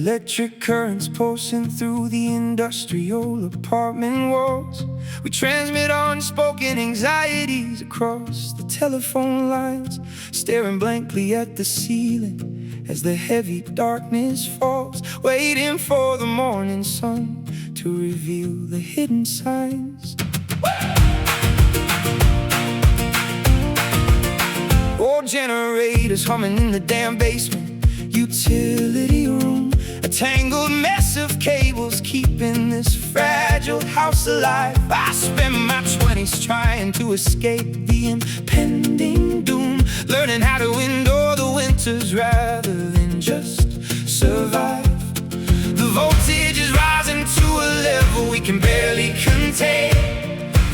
Electric currents pulsing through the industrial apartment walls. We transmit unspoken anxieties across the telephone lines, staring blankly at the ceiling as the heavy darkness falls, waiting for the morning sun to reveal the hidden signs. Old generators humming in the damn basement utility room, a tangled mess of cables keeping this fragile house alive. I spent my 20s trying to escape the impending doom, learning how to endure the winters rather than just survive. The voltage is rising to a level we can barely contain,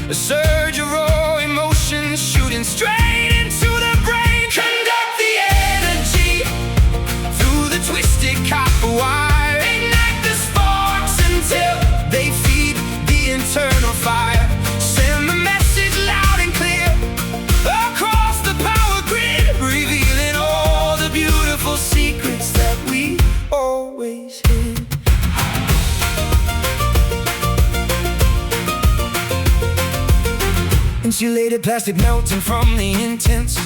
a surge of raw emotions shooting straight into the brain. Conduct the energy through the twisted copper wire, ignite the sparks until they feed the internal fire. Send the message loud and clear across the power grid, revealing all the beautiful secrets that we always hid. Insulated plastic melting from the intense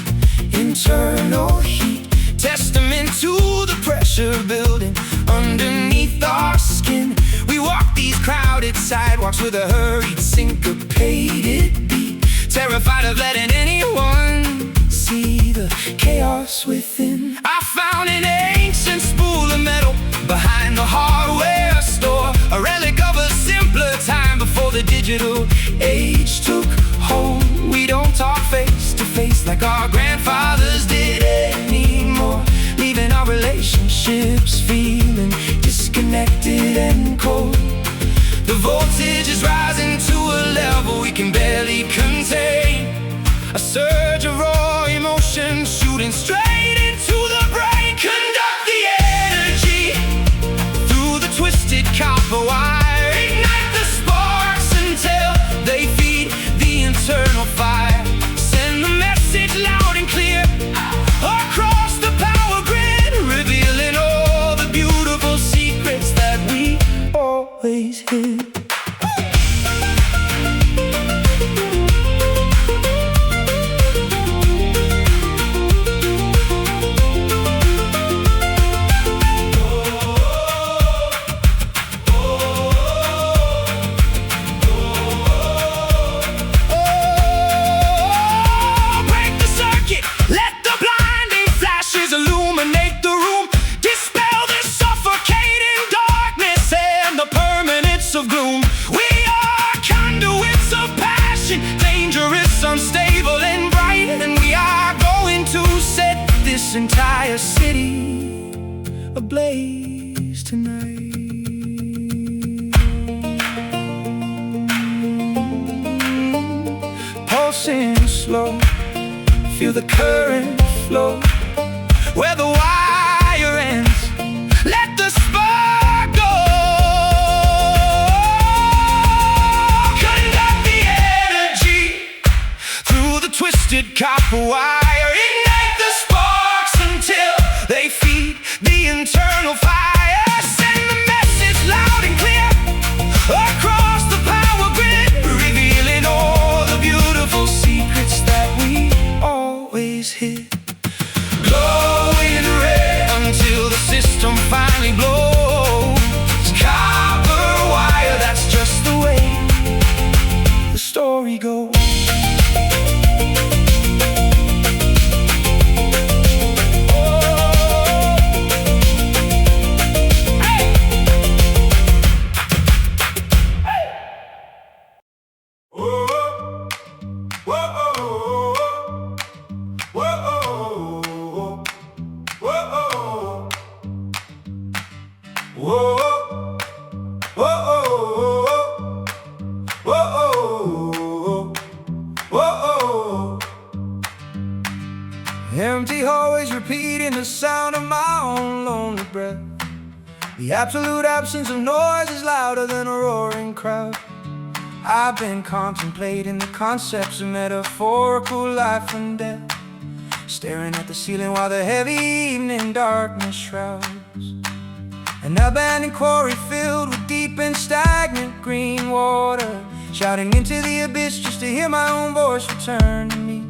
internal heat, testament to the pressure building underneath our skin. We walk these crowded sidewalks with a hurried, syncopated beat, terrified of letting anyone see the chaos within. I found an ancient spool of metal behind the hardware store, a relic of a simpler time before the digital age took hold. We don't talk face to face like our grandfathers did anymore, leaving our relationships feeling disconnected and cold. The voltage is rising to a level we can barely contain, a surge of raw emotion shooting straight into the brain. Conduct the energy through the twisted copper wire, ignite the sparks until they feed the internal fire. Send the message loud and clear across the power grid, revealing all the beautiful secrets that we always hid. Of gloom, we are conduits of passion, dangerous, unstable, and bright, and we are going to set this entire city ablaze tonight. Pulsing slow, feel the current flow where the wire ends. Let the spark go. Twisted copper wire, ignite the sparks until they feed the internal fire. Send the message loud and clear across the power grid, revealing all the beautiful secrets that we always hid. Glowing red until the system finally blows. Copper wire, that's just the way the story goes. Empty hallways repeating the sound of my own lonely breath. The absolute absence of noise is louder than a roaring crowd. I've been contemplating the concepts of metaphorical life and death, staring at the ceiling while the heavy evening darkness shrouds. An abandoned quarry filled with deep and stagnant green water, shouting into the abyss just to hear my own voice return to me.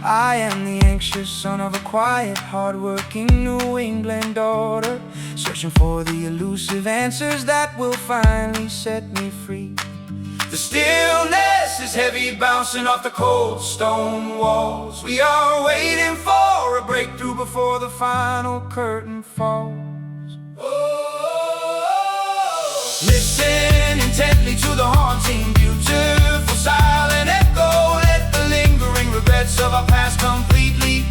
I am the anxious son of a quiet, hard-working New England daughter, searching for the elusive answers that will finally set me free. The stillness is heavy, bouncing off the cold stone walls. We are waiting for a breakthrough before the final curtain falls. Listen intently to the haunting, beautiful, silent echo. Let the lingering regrets of our past completely,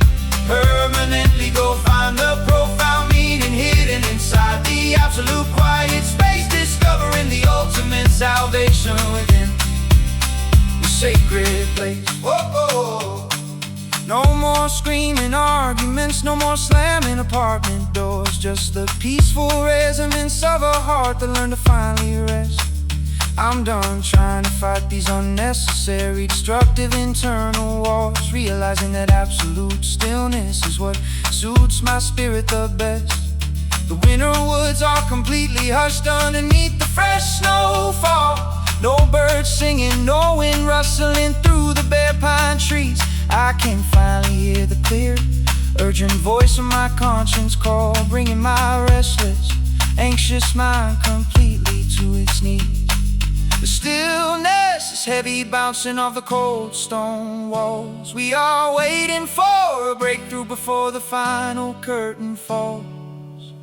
permanently go find the profound meaning hidden inside the absolute quiet space, discovering the ultimate salvation within the sacred place. Whoa. No more screaming arguments, no more slamming apartment doors, just the peaceful resonance of a heart that learned to finally rest. I'm done trying to fight these unnecessary, destructive internal wars, realizing that absolute stillness is what suits my spirit the best. The winter woods are completely hushed underneath the fresh snowfall. No birds singing, no wind rustling through the bare pine trees. I can finally hear the clear, urgent voice of my conscience call, bringing my restless, anxious mind completely to its knees. The stillness is heavy, bouncing off the cold stone walls. We are waiting for a breakthrough before the final curtain falls.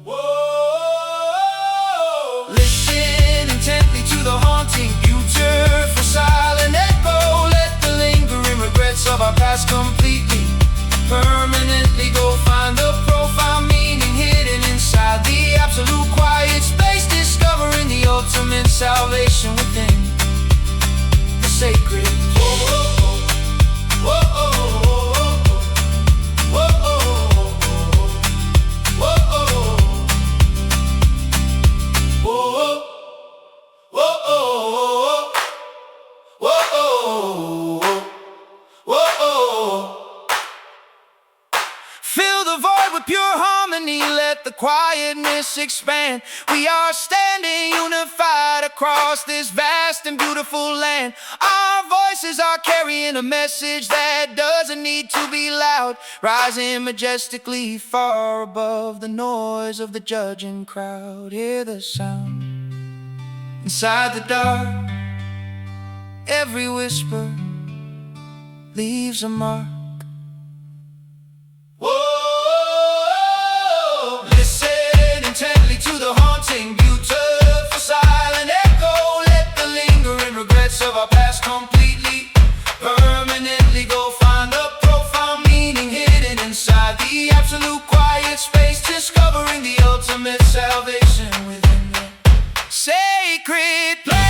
Whoa. Listen intently to the haunting, beautiful, silent echo. Let the lingering regrets of our past completely, permanently go find the profound meaning hidden inside the absolute quiet space, discovering the ultimate salvation within the sacred. Whoa, whoa, whoa, whoa, whoa, whoa, fill the void with pure harmony, let the quietness expand. We are standing unified across this vast and beautiful land. Our voices are carrying a message that doesn't need to be loud, rising majestically far above the noise of the judging crowd. Hear the sound inside the dark, every whisper leaves a mark. Whoa, listen intently to the haunting, beautiful, silent echo. Let the lingering regrets of our past completely, permanently go find the profound meaning hidden inside the absolute quiet space, discovering the ultimate salvation within the sacred place.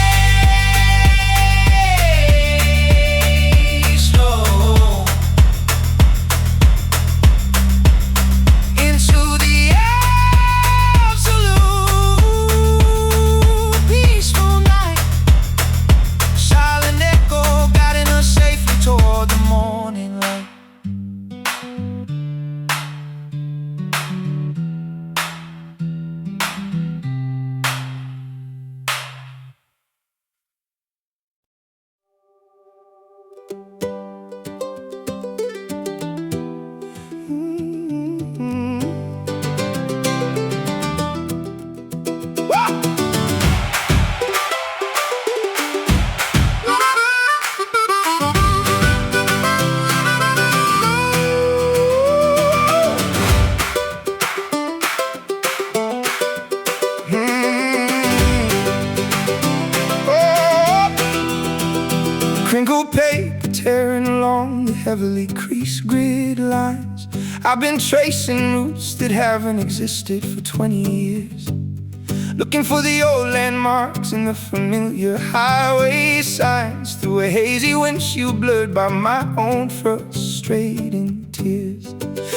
Crinkled paper tearing along the heavily creased grid lines. I've been tracing routes that haven't existed for 20 years, looking for the old landmarks and the familiar highway signs, through a hazy windshield blurred by my own frustrating tears.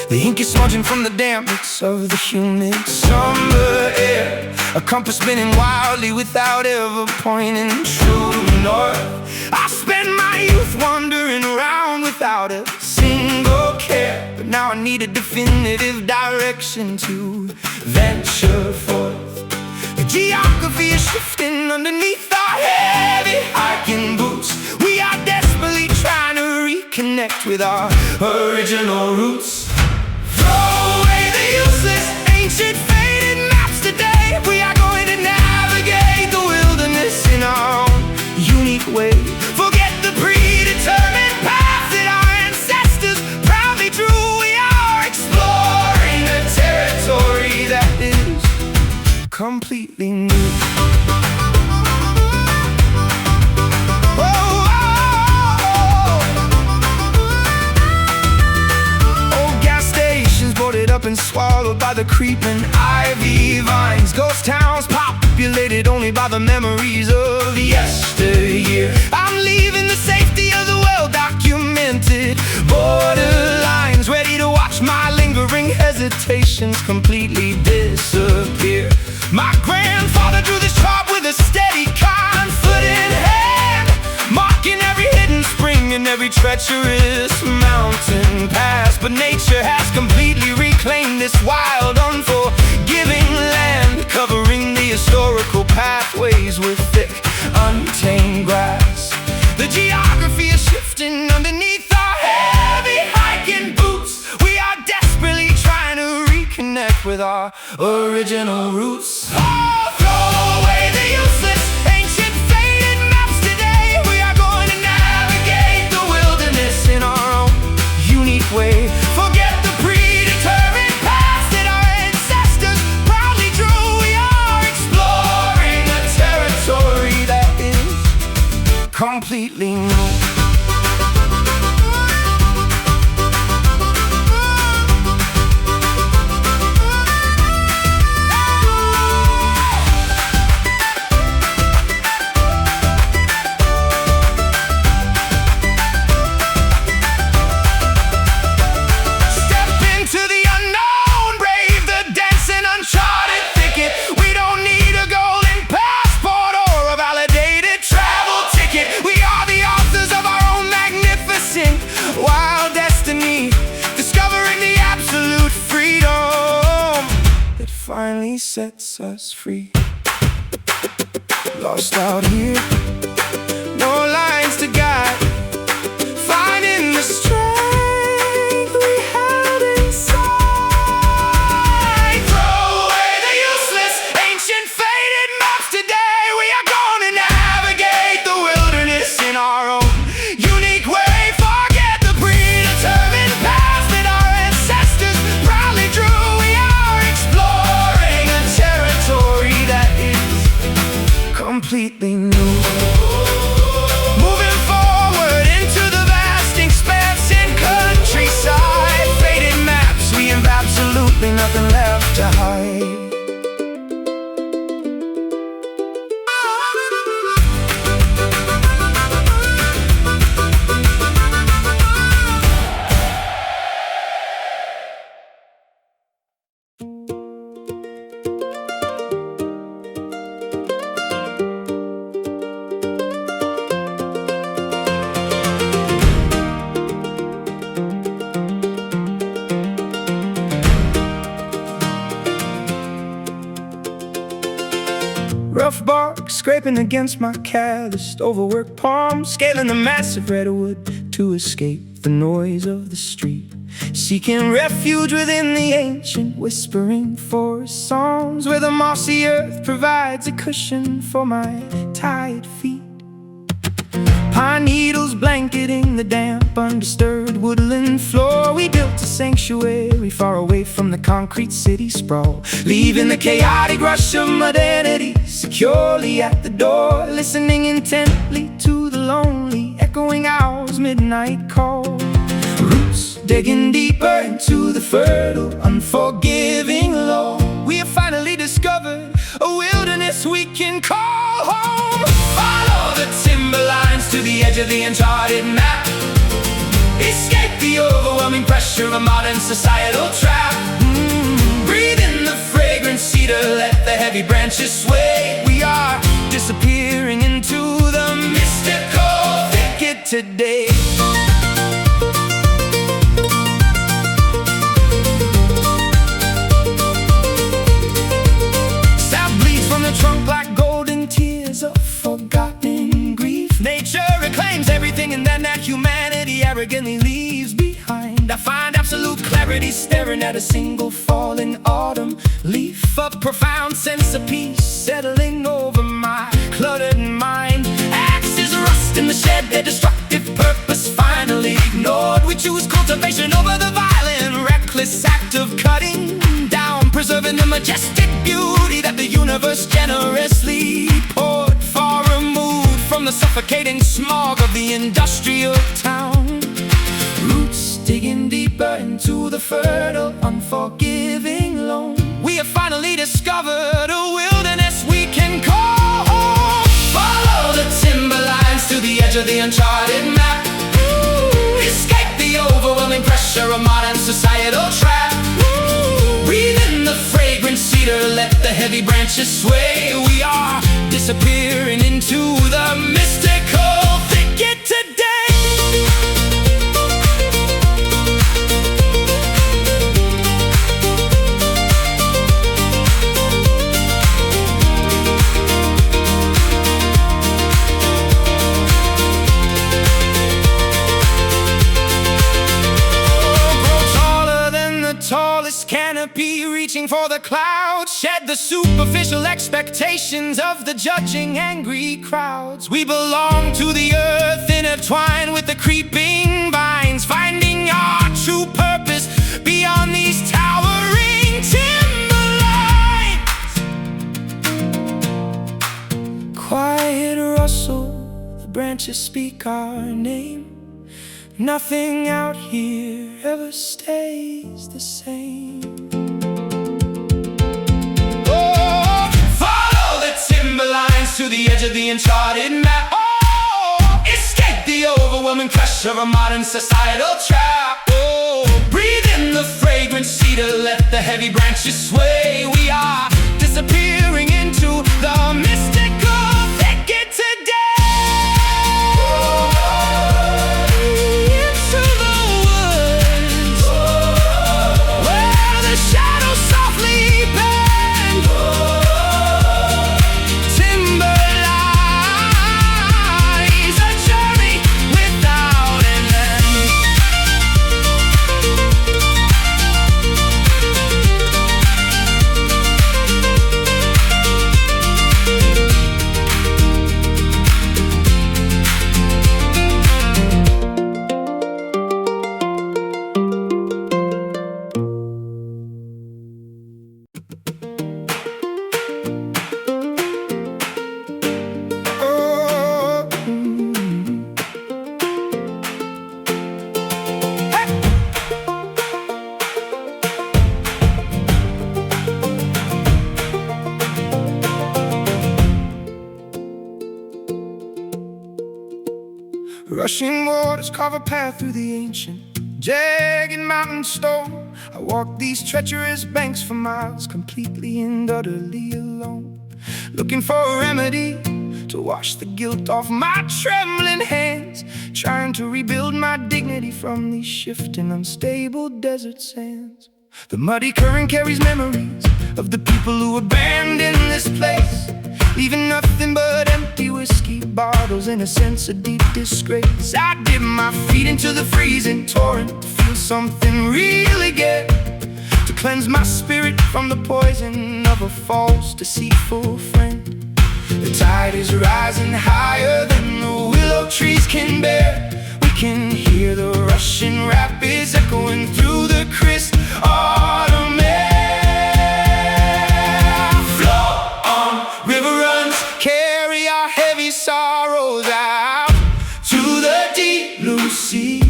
The ink is smudging from the dampness of the humid summer air, a compass spinning wildly without ever pointing true north. I spent my youth wandering around without a single care, but Now I need a definitive direction to venture forth. The geography is shifting underneath our heavy hiking boots. We are desperately trying to reconnect with our original roots. Throw away the useless, ancient, faded maps today. We are going to navigate the wilderness in our own unique way. Forget the predetermined path that our ancestors proudly drew. We are exploring a territory that is completely new. Up and swallowed by the creeping ivy vines. Ghost towns populated only by the memories of yesteryear. I'm leaving the safety of the well-documented borderlines, ready to watch my lingering hesitations completely disappear. My grandfather drew this chart with a steady, confident hand, marking every hidden spring and every treacherous mountain pass. But nature has completely reclaimed this wild, unforgiving land, covering the historical pathways with thick, untamed grass. The geography is shifting underneath our heavy hiking boots. We are desperately trying to reconnect with our original roots. Oh, throw away the useless, ancient, faded maps today. We are going to navigate the wilderness in our own unique way. Forget the predetermined paths that our ancestors proudly drew. We are exploring a territory that is completely new. Finally sets us free. Lost out here, no lines to guide, finding the strength we held inside. Throw away the useless, ancient, faded maps today. We are going to navigate the wilderness in our own unique way. Forget the predetermined paths that our ancestors proudly drew. We are exploring a territory that is completely new. Moving forward into the vast expanse and countryside. Faded maps, we have absolutely nothing left to hide. Rough bark scraping against my calloused, overworked palms, scaling the massive redwood to escape the noise of the street, seeking refuge within the ancient whispering forest songs, where the mossy earth provides a cushion for my tired feet. Pine needles blanketing the damp, undisturbed woodland floor. We built a sanctuary far away from the concrete city sprawl, leaving the chaotic rush of modernity securely at the door, listening intently to the lonely echoing owl's midnight call. Roots digging deeper into the fertile, unforgiving lore. We have finally discovered a wilderness we can call home. Follow the timberlines to the edge of the uncharted map. Escape the overwhelming pressure of a modern societal trap. Breathe in the fragrant cedar, let the heavy branches sway. We are disappearing into the mystical thicket today. clarity, staring at a single falling autumn leaf. A profound sense of peace settling over my cluttered mind. Axes rust in the shed, their destructive purpose finally ignored. We choose cultivation over the violent, reckless act of cutting down, preserving the majestic beauty that the universe generously poured. Far removed from the suffocating smog of the industrial town, roots digging deeper into the fertile, unforgiving loam. We have finally discovered a wilderness we can call home. Follow the timberlines to the edge of the uncharted map. Escape the overwhelming pressure of modern societal trap. Breathe in the fragrant cedar, let the heavy branches sway. We are disappearing into the mystical thicket today. Tallest canopy, reaching for the clouds, shed the superficial expectations of the judging angry crowds. We belong to the earth, intertwined with the creeping vines, finding our true purpose beyond these towering timberlines. Quiet rustle, the branches speak our name. Nothing out here ever stays the same. Oh, follow the timberlines to the edge of the uncharted map. Oh, escape the overwhelming pressure of a modern societal trap. Oh, breathe in the fragrant cedar, let the heavy branches sway. We are disappearing into the mystical thicket today. Rushing waters carve a path through the ancient, jagged mountain stone. I walk these treacherous banks for miles, completely and utterly alone, looking for a remedy to wash the guilt off my trembling hands, trying to rebuild my dignity from these shifting, unstable desert sands. The muddy current carries memories of the people who abandoned this place, leaving nothing but empty whiskey bottles and a sense of deep disgrace. I dip my feet into the freezing torrent to feel something real again, to cleanse my spirit from the poison of a false, deceitful friend. The tide is rising higher than the willow trees can bear. We can hear the rushing rapids echoing through the crisp autumn air. Carry our heavy sorrows out to the deep blue sea.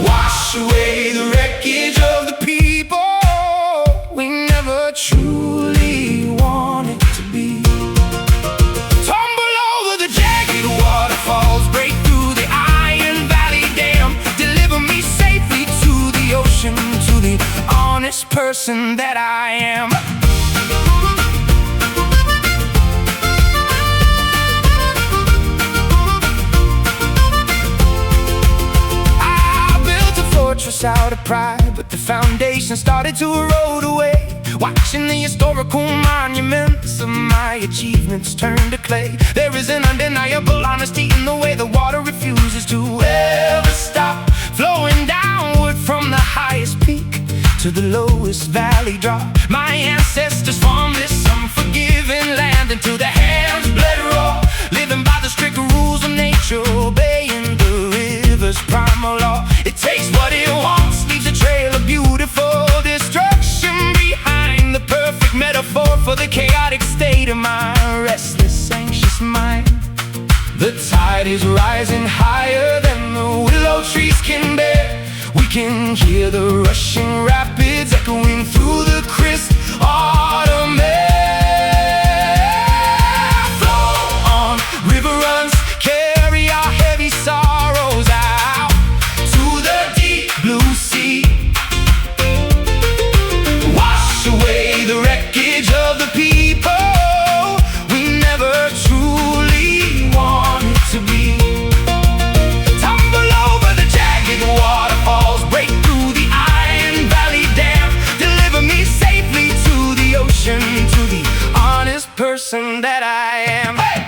Wash away the wreckage of the people we never truly wanted to be. Tumble over the jagged waterfalls, break through the Iron Valley Dam. Deliver me safely to the ocean, to the honest person that I am. Out of pride, but the foundation started to erode away. Watching the historical monuments of my achievements turn to clay. There is an undeniable honesty in the way the water refuses to ever stop flowing downward to the lowest valley drop. My ancestors farmed this unforgiving land until their hands bled raw, living by the strict rules of nature, obeying the river's primal law. It takes what it wants, leaves a trail of beautiful destruction behind. The perfect metaphor for the chaotic state of my restless, anxious mind. The tide is rising higher than the willow trees can bear. We can hear the rushing rapids echoing through the crisp autumn air. Flow on, river runs, carry our heavy sorrows out to the deep blue sea. Wash away the wreckage of the people we never truly wanted to be. Tumble over the jagged waterfalls, break through the Iron Valley Dam, deliver me safely to the ocean, to the honest person that I am. Hey!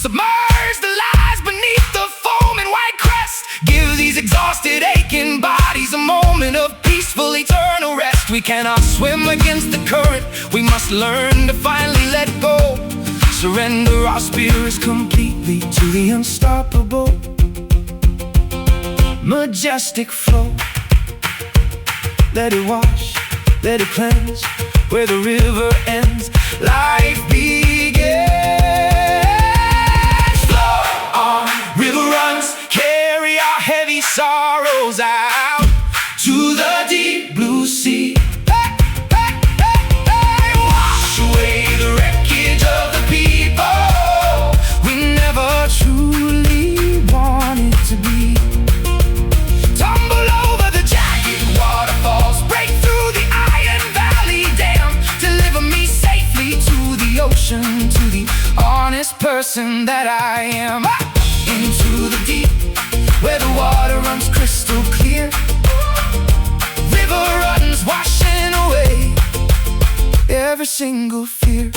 Submerge the lies beneath the foaming white crest. Give these exhausted, aching bodies a moment of peaceful, eternal rest. We cannot swim against the current, we must learn to finally let go. Surrender our spirits completely to the unstoppable, majestic flow. Let it wash, let it cleanse. Where the river ends, life begins. River runs, carry our heavy sorrows out to the deep blue sea. Hey, hey, hey, hey. Wash away the wreckage of the people we never truly wanted to be. Tumble over the jagged waterfalls, break through the Iron Valley Dam, deliver me safely to the ocean, to the honest person that I am. Into the deep, where the water runs crystal clear. River runs, washing away every single fear.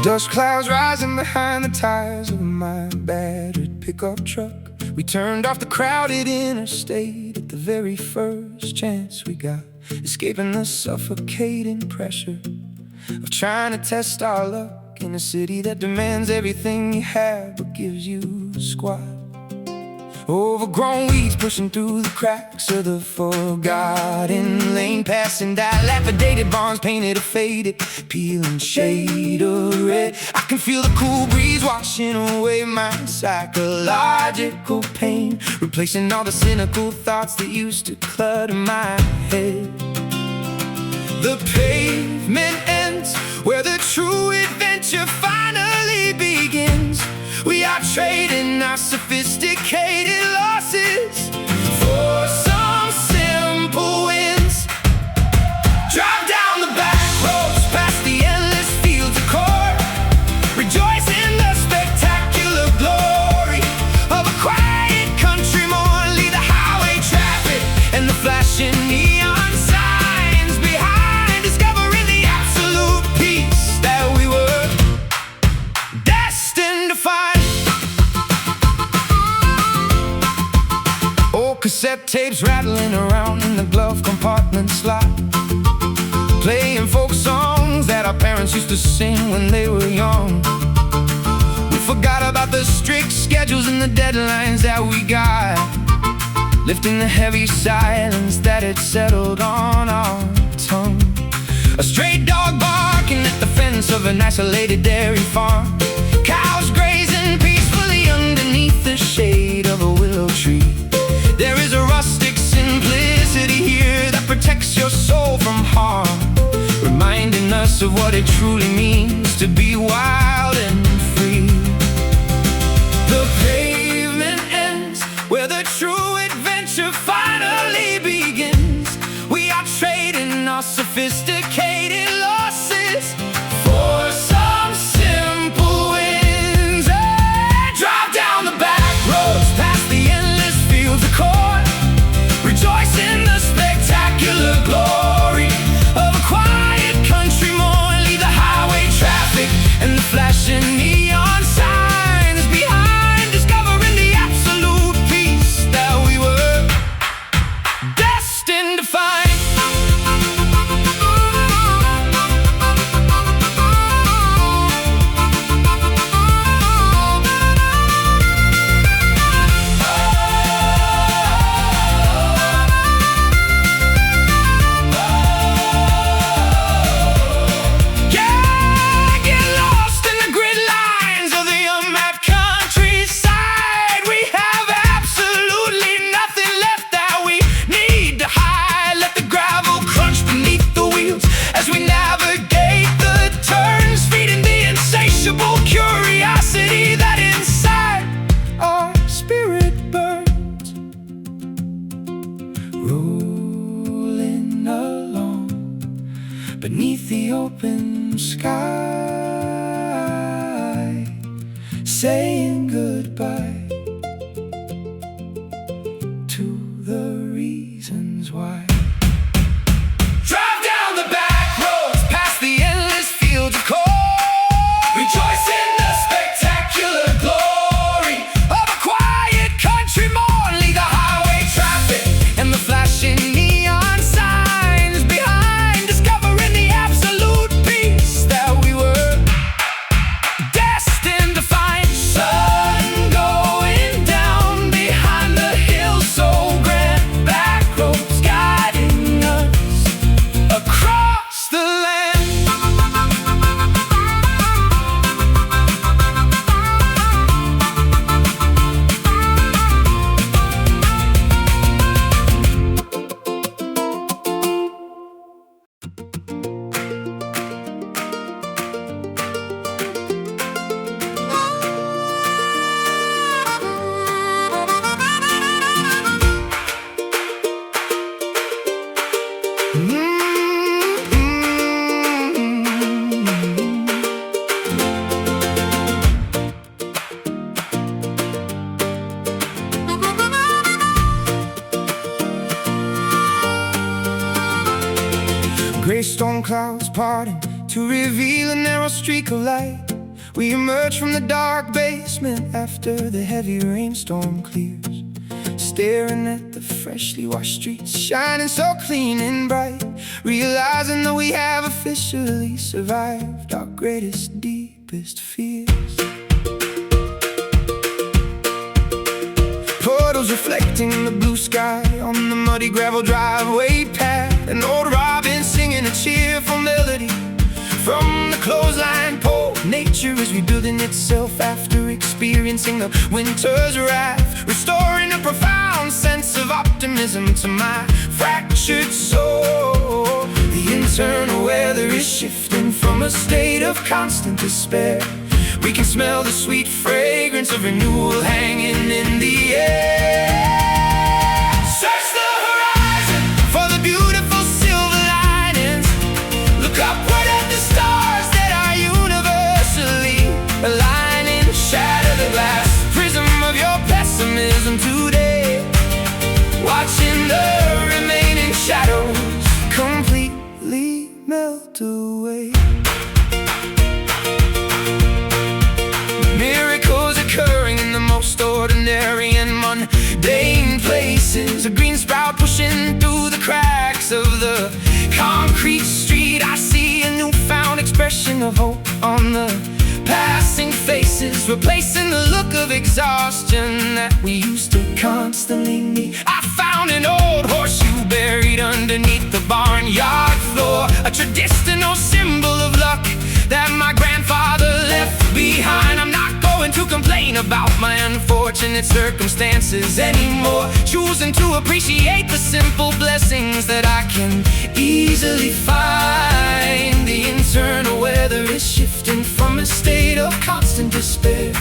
Dust clouds rising behind the tires of my battered pickup truck. We turned off the crowded interstate at the very first chance we got, escaping the suffocating pressure of trying to test our luck in a city that demands everything you have but gives you squat. Overgrown weeds pushing through the cracks of the forgotten lane, passing dilapidated barns painted a faded, peeling shade of red. I can feel the cool breeze washing away my psychological pain, replacing all the cynical thoughts that used to clutter my head. The pavement ends where the true adventure finally begins. We are trading our sophisticated losses for some simple wins. Drive down the back roads past the endless fields of corn, rejoice in the spectacular glory of a quiet country morn. Leave the highway traffic and the flashing neon signs behind, discovering the absolute peace that we were destined to find. Cassette tapes rattling around in the glove compartment slot, playing folk songs that our parents used to sing when they were young. We forgot about the strict schedules and the deadlines that we got, lifting the heavy silence that had settled on our tongue. A stray dog barking at the fence of an isolated dairy farm. Cows grazing peacefully underneath the shade of a willow tree. There is a rustic simplicity here that protects your soul from harm, reminding us of what it truly means to be wild and free. The pavement ends where the true adventure finally begins. We are trading our sophisticated losses for some simple wins. Drive down the back roads past the endless fields of corn. Rejoice in the spectacular glory of a quiet country morn. Leave the highway traffic and the flashing neon signs behind, discovering the absolute peace that we were destined to find. Curiosity that inside our spirit burns, rolling along beneath the open sky, saying goodbye to the reasons why. Drive down the back roads past the endless fields of corn. Rejoice in the spectacular glory of a quiet country morn. Leave the highway traffic and the flashing neon signs behind, discovering the absolute peace that we were destined to find. Sun going down behind the hills so grand, back roads guiding us across the land. Gray storm clouds parting to reveal a narrow streak of light. We emerge from the dark basement after the heavy rainstorm clears, staring at the freshly washed streets shining so clean and bright, realizing that we have officially survived our greatest, deepest fears. Puddles reflecting the blue sky on the muddy gravel driveway path. An old robin singing a cheerful melody from the clothesline pole. Nature is rebuilding itself after experiencing the winter's wrath, restoring a profound sense of optimism to my fractured soul. The internal weather is shifting from a state of constant despair. We can smell the sweet fragrance of renewal hanging in the air. Search the horizon for the beautiful silver linings. Look upward at the stars that are universally aligning. Shatter the glass prism of your pessimism today, watching the remaining shadows completely melt away. Miracles occurring in the most ordinary and mundane places. A green sprout pushing through the cracks of the concrete street. I see a newfound expression of hope on the passing faces, replacing the look of exhaustion that we used to constantly meet. I found an old horseshoe buried underneath the barnyard floor, a tradition complain about my unfortunate circumstances anymore. Choosing to appreciate the simple blessings that I can easily find. The internal weather is shifting from a state of constant despair.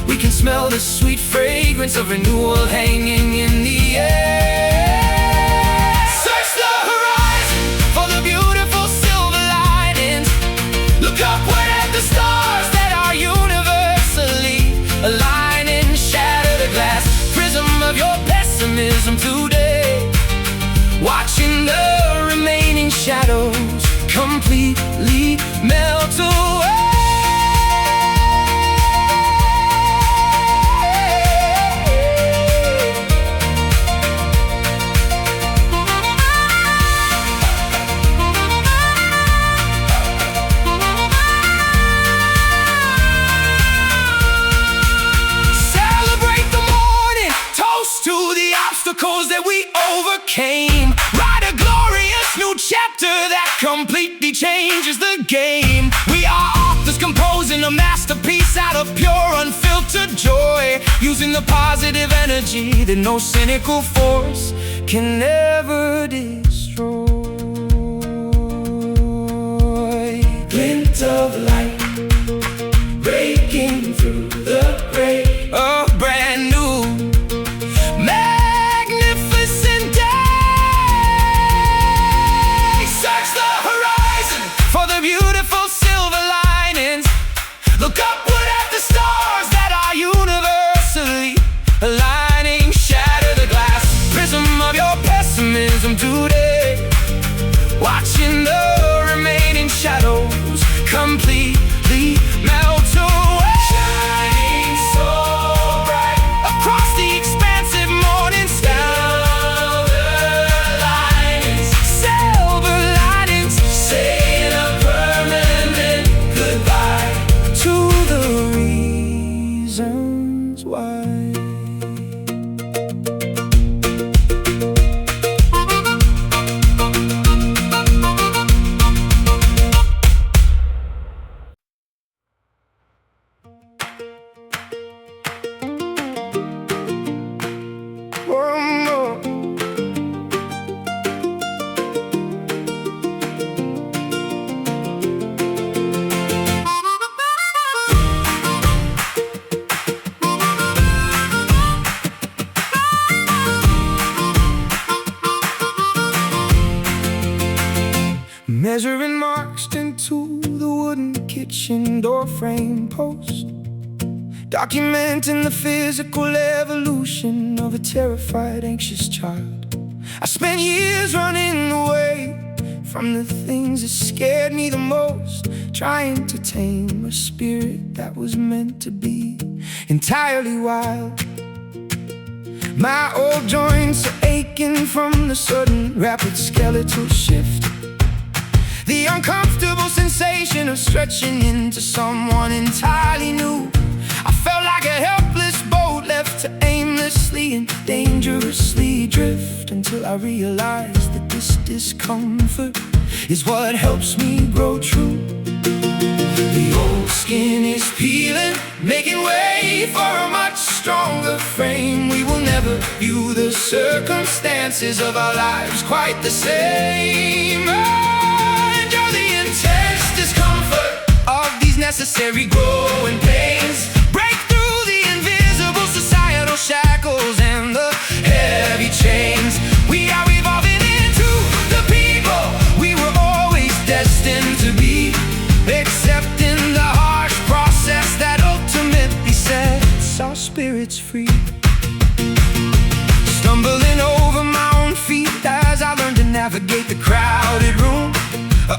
We can smell the sweet fragrance of renewal hanging in the air. Search the horizon for the beautiful silver linings. Look upward at the stars that are universally aligning. Shatter the glass prism of your pessimism today, watching the remaining shadows completely melt away. That we overcame. Write a glorious new chapter that completely changes the game. We are authors composing a masterpiece out of pure unfiltered joy, using the positive energy that no cynical force can ever destroy. Glint of light breaking through the gray, a brand new today, watching the remaining shadows completely melt away. Shining so bright across the expansive morning sky. Silver linings, saying a permanent goodbye to the reasons why. Measuring marks into the wooden kitchen door frame post, documenting the physical evolution of a terrified, anxious child. I spent years running away from the things that scared me the most, trying to tame a spirit that was meant to be entirely wild. My old joints are aching from the sudden rapid skeletal shift, the uncomfortable sensation of stretching into someone entirely new. I felt like a helpless boat left to aimlessly and dangerously drift, until I realized that this discomfort is what helps me grow true. The old skin is peeling, making way for a much stronger frame. We will never view the circumstances of our lives quite the same. Endure the intense discomfort of these necessary growing pains. Break through the invisible societal shackles and the heavy chains. We are evolving into the people we were always destined to be, accepting the harsh process that ultimately sets our spirits free. Stumbling over my own feet as I learned to navigate the crowded room,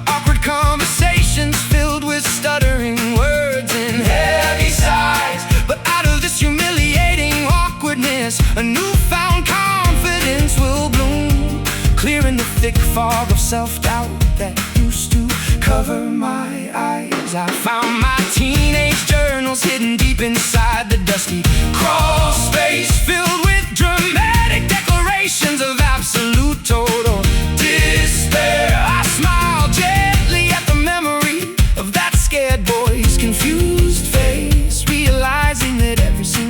awkward conversations filled with stuttering words and heavy sighs. But out of this humiliating awkwardness, a newfound confidence will bloom, clearing the thick fog of self-doubt that used to cover my eyes. I found my teenage journals hidden deep inside the dusty crawl space, filled with dramatic declarations of absolute total despair. I smiled gently at the memory of that scared boy's confused face, realizing that every single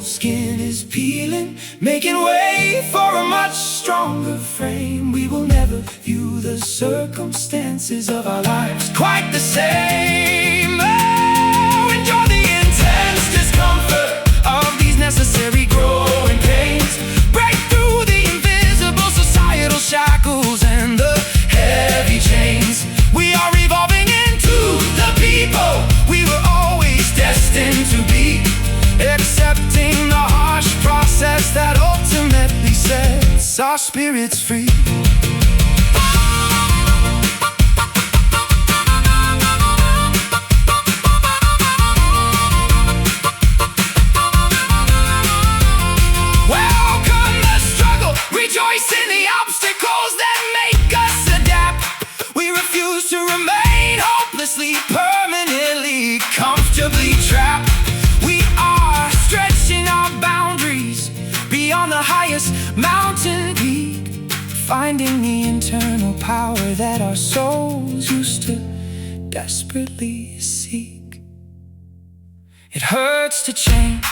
skin is peeling, making way for a much stronger frame. We will never view the circumstances of our lives quite the same. Oh, enjoy the intense discomfort of these necessary growing pains. Break through the invisible societal shackles and the heavy chains. We are evolving into the people we were always destined to be, accepting the harsh process that ultimately sets our spirits free. Welcome the struggle, rejoice in the obstacles that make us adapt. We refuse to remain hopelessly, permanently, comfortably trapped. We are stretching our boundaries beyond the highest mountain peak, finding the internal power that our souls used to desperately seek. It hurts to change,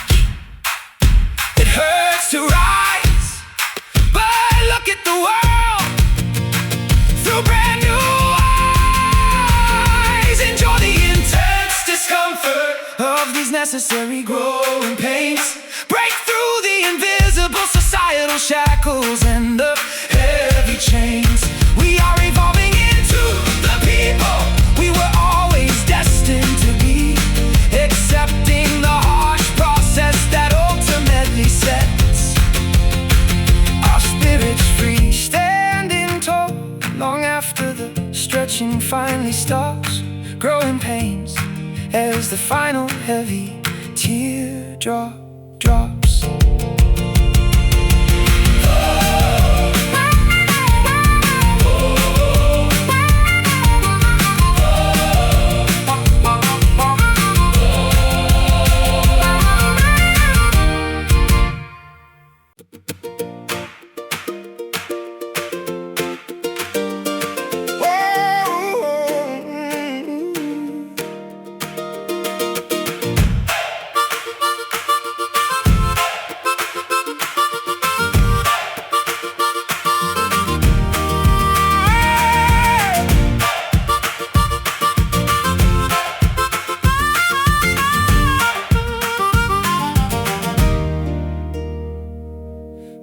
it hurts to rise, but look at the world through brand new eyes. Enjoy the intense discomfort of these necessary growing pains. Break through the invisible societal shackles and the heavy chains. We are evolving into the people we were always destined to be, accepting the harsh process that ultimately sets our spirits free. Standing tall long after the stretching finally stops, growing pains as the final heavy teardrop drops.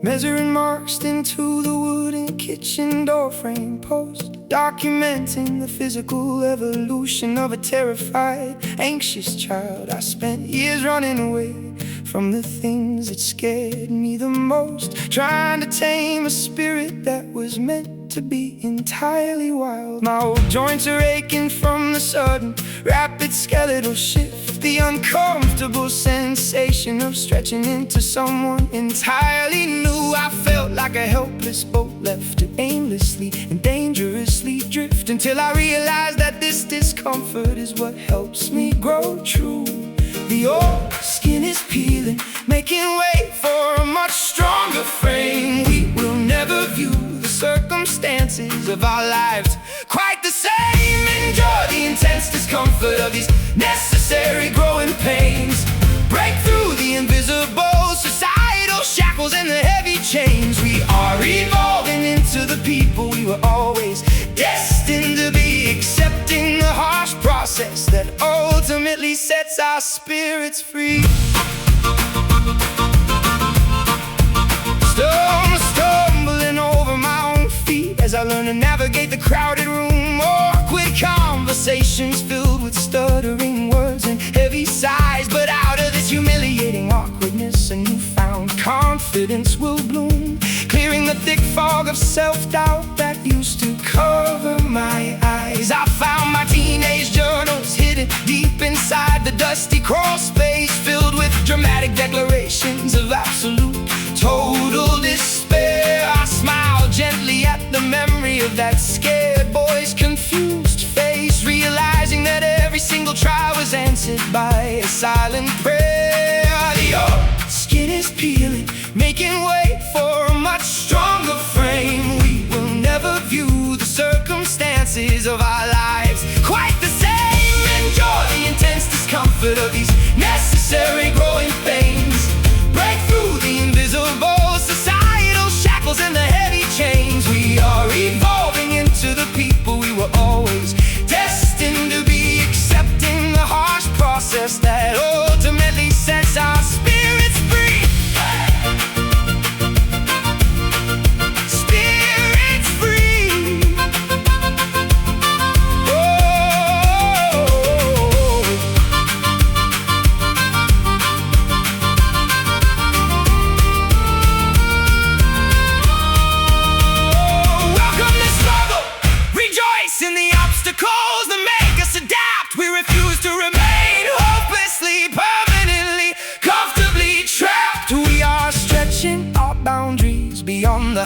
Measuring marks into the wooden kitchen door frame post, documenting the physical evolution of a terrified, anxious child. I spent years running away from the things that scared me the most, trying to tame a spirit that was meant to be entirely wild. My old joints are aching from the sudden, rapid skeletal shift, the uncomfortable sensation of stretching into someone entirely new. I felt like a helpless boat left to aimlessly and dangerously drift, until I realized that this discomfort is what helps me grow true. The old skin is peeling, making way for a much stronger frame. We will never view the circumstances of our lives quite the same. Enjoy the intense discomfort of these necessary growing pains. Break through the invisible societal shackles and the heavy chains. We are evolving into the people we were always destined to be, accepting the harsh process that ultimately sets our spirits free. Stumbling over my own feet as I learn to navigate the crowded room. Awkward conversations filled with stuttering words and heavy sighs. But out of this humiliating awkwardness, a newfound confidence will bloom, clearing the thick fog of self-doubt that used to cover my eyes. I found my teenage journals hidden deep inside the dusty crawl space, filled with dramatic declarations of absolute, total despair. I smiled gently at the memory of that scared boy's confused face, realizing that every single try was answered by a silent prayer. Your skin is peeling, making way for a much stronger frame. We will never view the circumstances of our lives quite the same. Enjoy the intense discomfort of these necessary growing pains.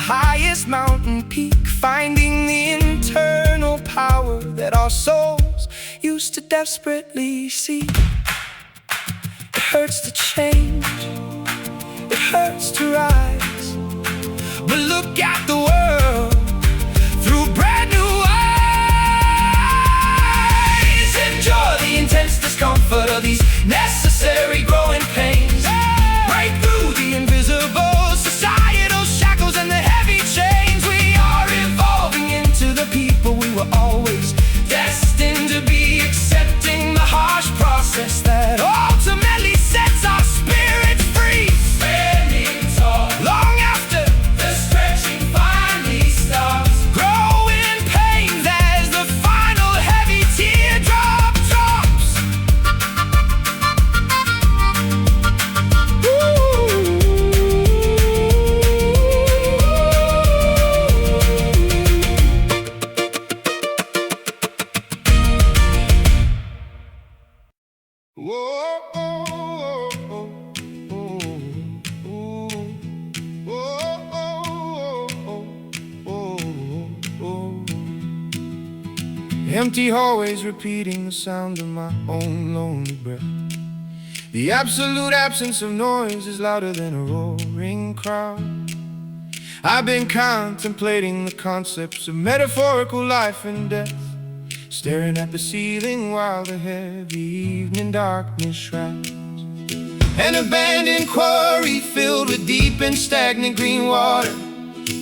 highest mountain peak, finding the internal power that our souls used to desperately seek. It hurts to change, it hurts to rise, but look at the world through brand new eyes. Enjoy the intense discomfort of these necessary growing pains. Break through the invisible societal shackles and the heavy chains. We are evolving into the people we were always destined to be, accepting the harsh process that ultimately sets our spirits free. Standing tall long after the stretching finally stops, growing pains as the final heavy teardrop drops. Empty hallways repeating the sound of my own lonely breath. The absolute absence of noise is louder than a roaring crowd. I've been contemplating the concepts of metaphorical life and death, staring at the ceiling while the heavy evening darkness shrouds. An abandoned quarry filled with deep and stagnant green water,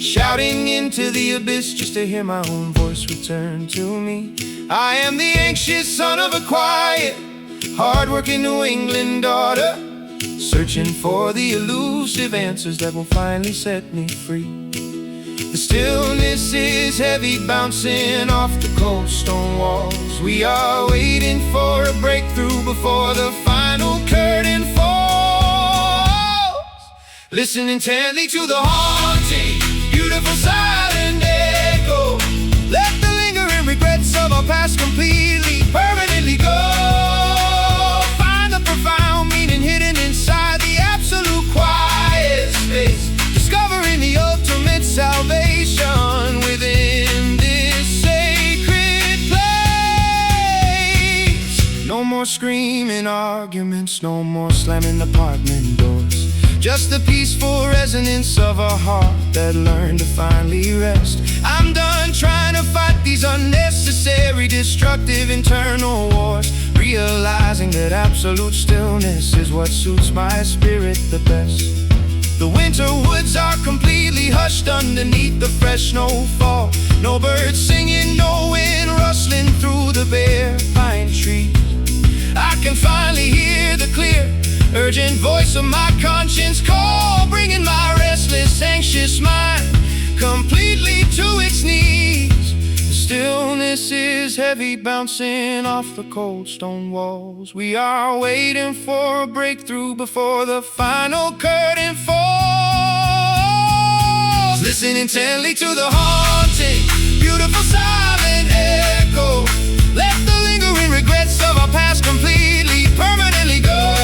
shouting into the abyss just to hear my own voice return to me. I am the anxious son of a quiet, hard-working New England daughter, searching for the elusive answers that will finally set me free. The stillness is heavy, bouncing off the cold stone walls. We are waiting for a breakthrough before the final curtain falls. Listen intently to the haunting, beautiful silent echo. Let the lingering regrets of our past completely, permanently go. Find the profound meaning hidden inside the absolute quiet space, discovering the ultimate salvation within this sacred place. No more screaming arguments, no more slamming apartment doors, just the peaceful resonance of a heart that learned to finally rest. I'm done trying to fight these unnecessary, destructive internal wars, realizing that absolute stillness is what suits my spirit the best. The winter woods are completely hushed underneath the fresh snowfall. No birds singing, no wind rustling through the bare pine trees. I can finally hear the clear, urgent voice of my conscience call, bringing my restless, anxious mind completely to its knees. The stillness is heavy, bouncing off the cold stone walls. We are waiting for a breakthrough before the final curtain falls. Listen intently to the haunting, beautiful silent echo. Let the lingering regrets of our past completely, permanently go.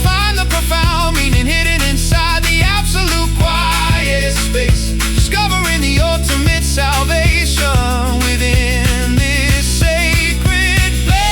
Find the profound meaning hidden inside the absolute quiet space, discovering the ultimate salvation within this sacred place.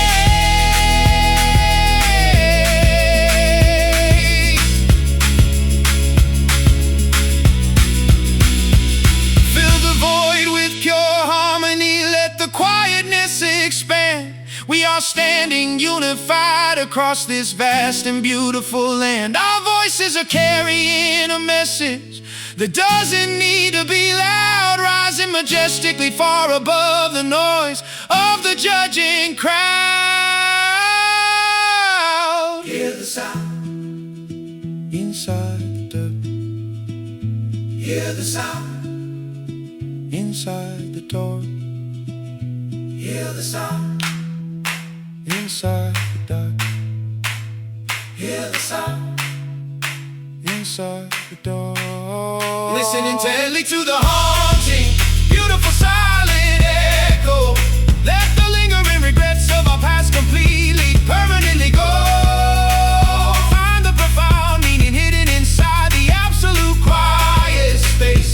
Fill the void with pure harmony, let the quietness expand. We are standing unified across this vast and beautiful land. Our voices are carrying a message that doesn't need to be loud, rising majestically far above the noise of the judging crowd. Hear the sound inside the dirt. Hear the sound inside the door. Hear the sound inside the dark. Hear the sound inside the door. Listen intently to the haunting, beautiful silent echo. Let the lingering regrets of our past completely, permanently go. Find the profound meaning hidden inside the absolute quiet space,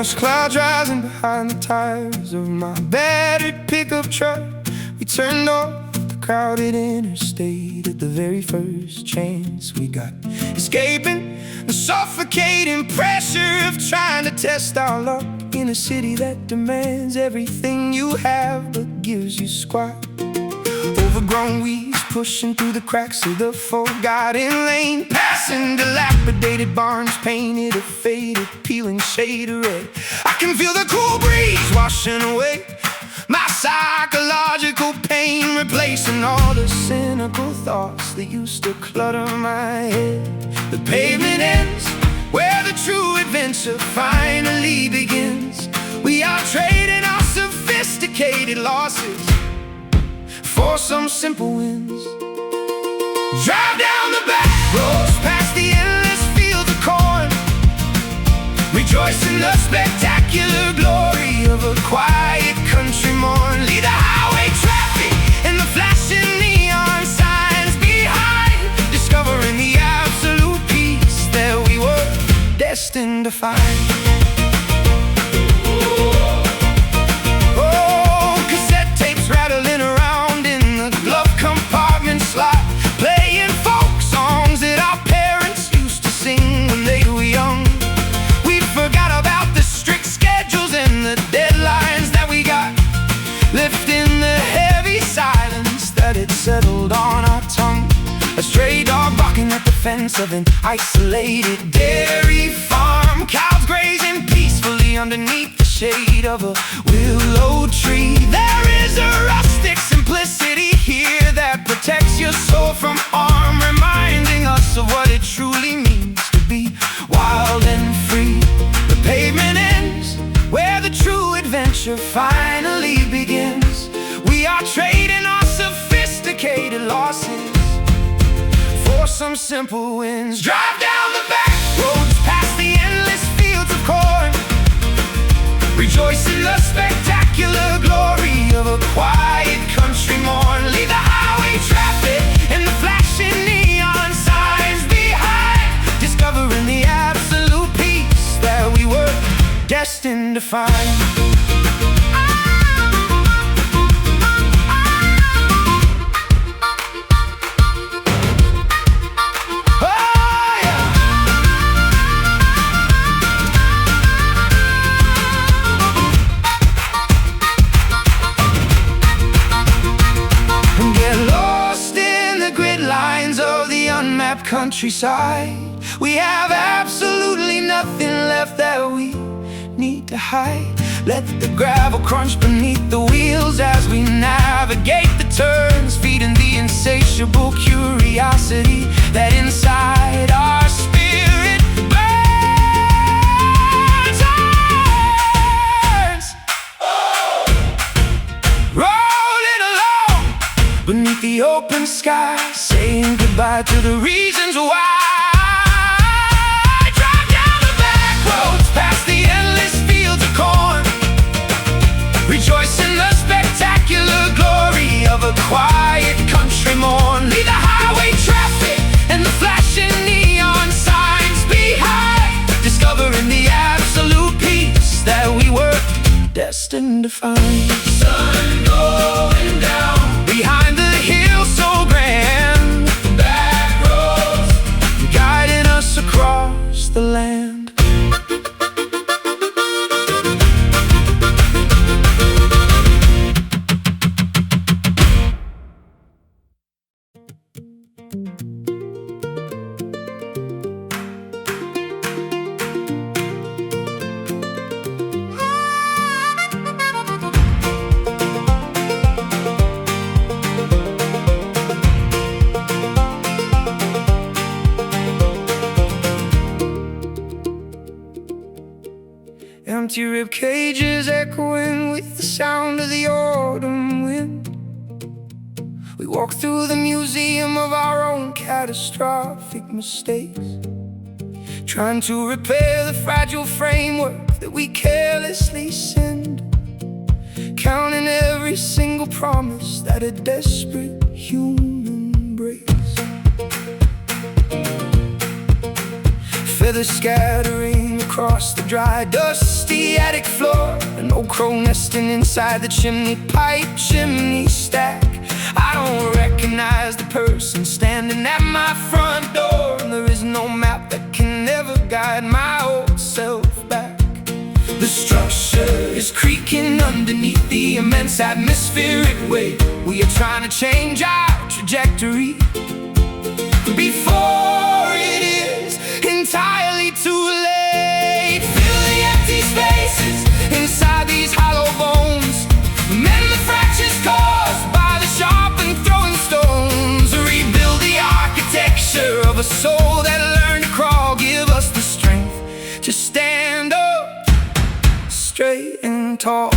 Dust clouds rising behind the tires of my battered pickup truck. We turned off the crowded interstate at the very first chance we got, escaping the suffocating pressure of trying to test our luck in a city that demands everything you have but gives you squat. Overgrown weeds pushing through the cracks of the forgotten lane, passing dilapidated barns painted a faded, peeling shade of red. I can feel the cool breeze washing away my psychological pain, replacing all the cynical thoughts that used to clutter my head. The pavement ends where the true adventure finally begins. We are trading our sophisticated losses for some simple wins. Drive down the back roads past the endless fields of corn, rejoice in the spectacular glory of a quiet country morn. Leave the highway traffic and the flashing neon signs behind, discovering the absolute peace that we were destined to find. Oh, cassette tapes rattling around in the glove compartment slot, playing folk songs that our parents used to sing when they were young. We forgot about the strict schedules and the deadlines that we got, lifting the heavy silence that had settled on our tongue. A stray dog barking at the fence of an isolated dairy farm, cows grazing peacefully underneath the shade of a willow tree. There is a rustic simplicity here that protects your soul from harm, reminding us of what it truly means to be wild and free. The pavement ends where the true adventure finally begins. We are trading our sophisticated losses for some simple wins. Drive down the back roads past the endless fields of corn, rejoice in the spectacular glory of a quiet country morn. Leave the highway traffic and the flashing neon signs behind, discovering the absolute peace that we were destined to find. Countryside, we have absolutely nothing left that we need to hide. Let the gravel crunch beneath the wheels as we navigate the turns, feeding the insatiable curiosity that inside our spirit burns. Rolling along beneath the open sky, saying goodbye to the reasons why. Drive down the back roads past the endless fields of corn, rejoice in the spectacular glory of a quiet country morn. Leave the highway traffic and the flashing neon signs behind, discovering the absolute peace that we were destined to find. Sun going down behind the hill so grand, back roads guiding us across the land. Empty rib cages echoing with the sound of the autumn wind. We walk through the museum of our own catastrophic mistakes, trying to repair the fragile framework that we carelessly sinned, counting every single promise that a desperate human breaks. Feathers scattering across the dry, dusty attic floor. An old crow nesting inside the chimney pipe, chimney stack. I don't recognize the person standing at my front door, and there is no map that can never guide my old self back. The structure is creaking underneath the immense atmospheric weight. We are trying to change our trajectory before it is entirely too late. Fill the empty spaces inside these hollow bones, mend the fractures caused by the sharp and throwing stones. Rebuild the architecture of a soul that learned to crawl. Give us the strength to stand up straight and tall.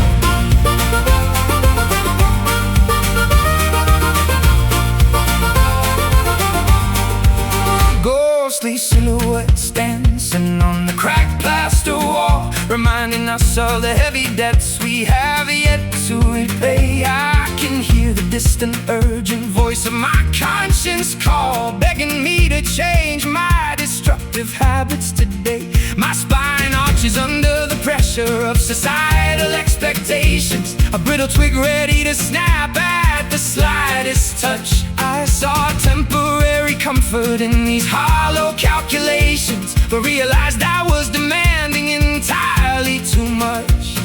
Ghostly silhouettes dancing on the cracked plaster wall, reminding us of the heavy debts we have yet to repay. I can hear the distant urgent voice of my conscience call, begging me to change my destructive habits today. My spine arches under the pressure of societal expectations, a brittle twig ready to snap at the slightest touch. I saw temporary comfort in these hollow calculations, but realized I was demanding entirely too much.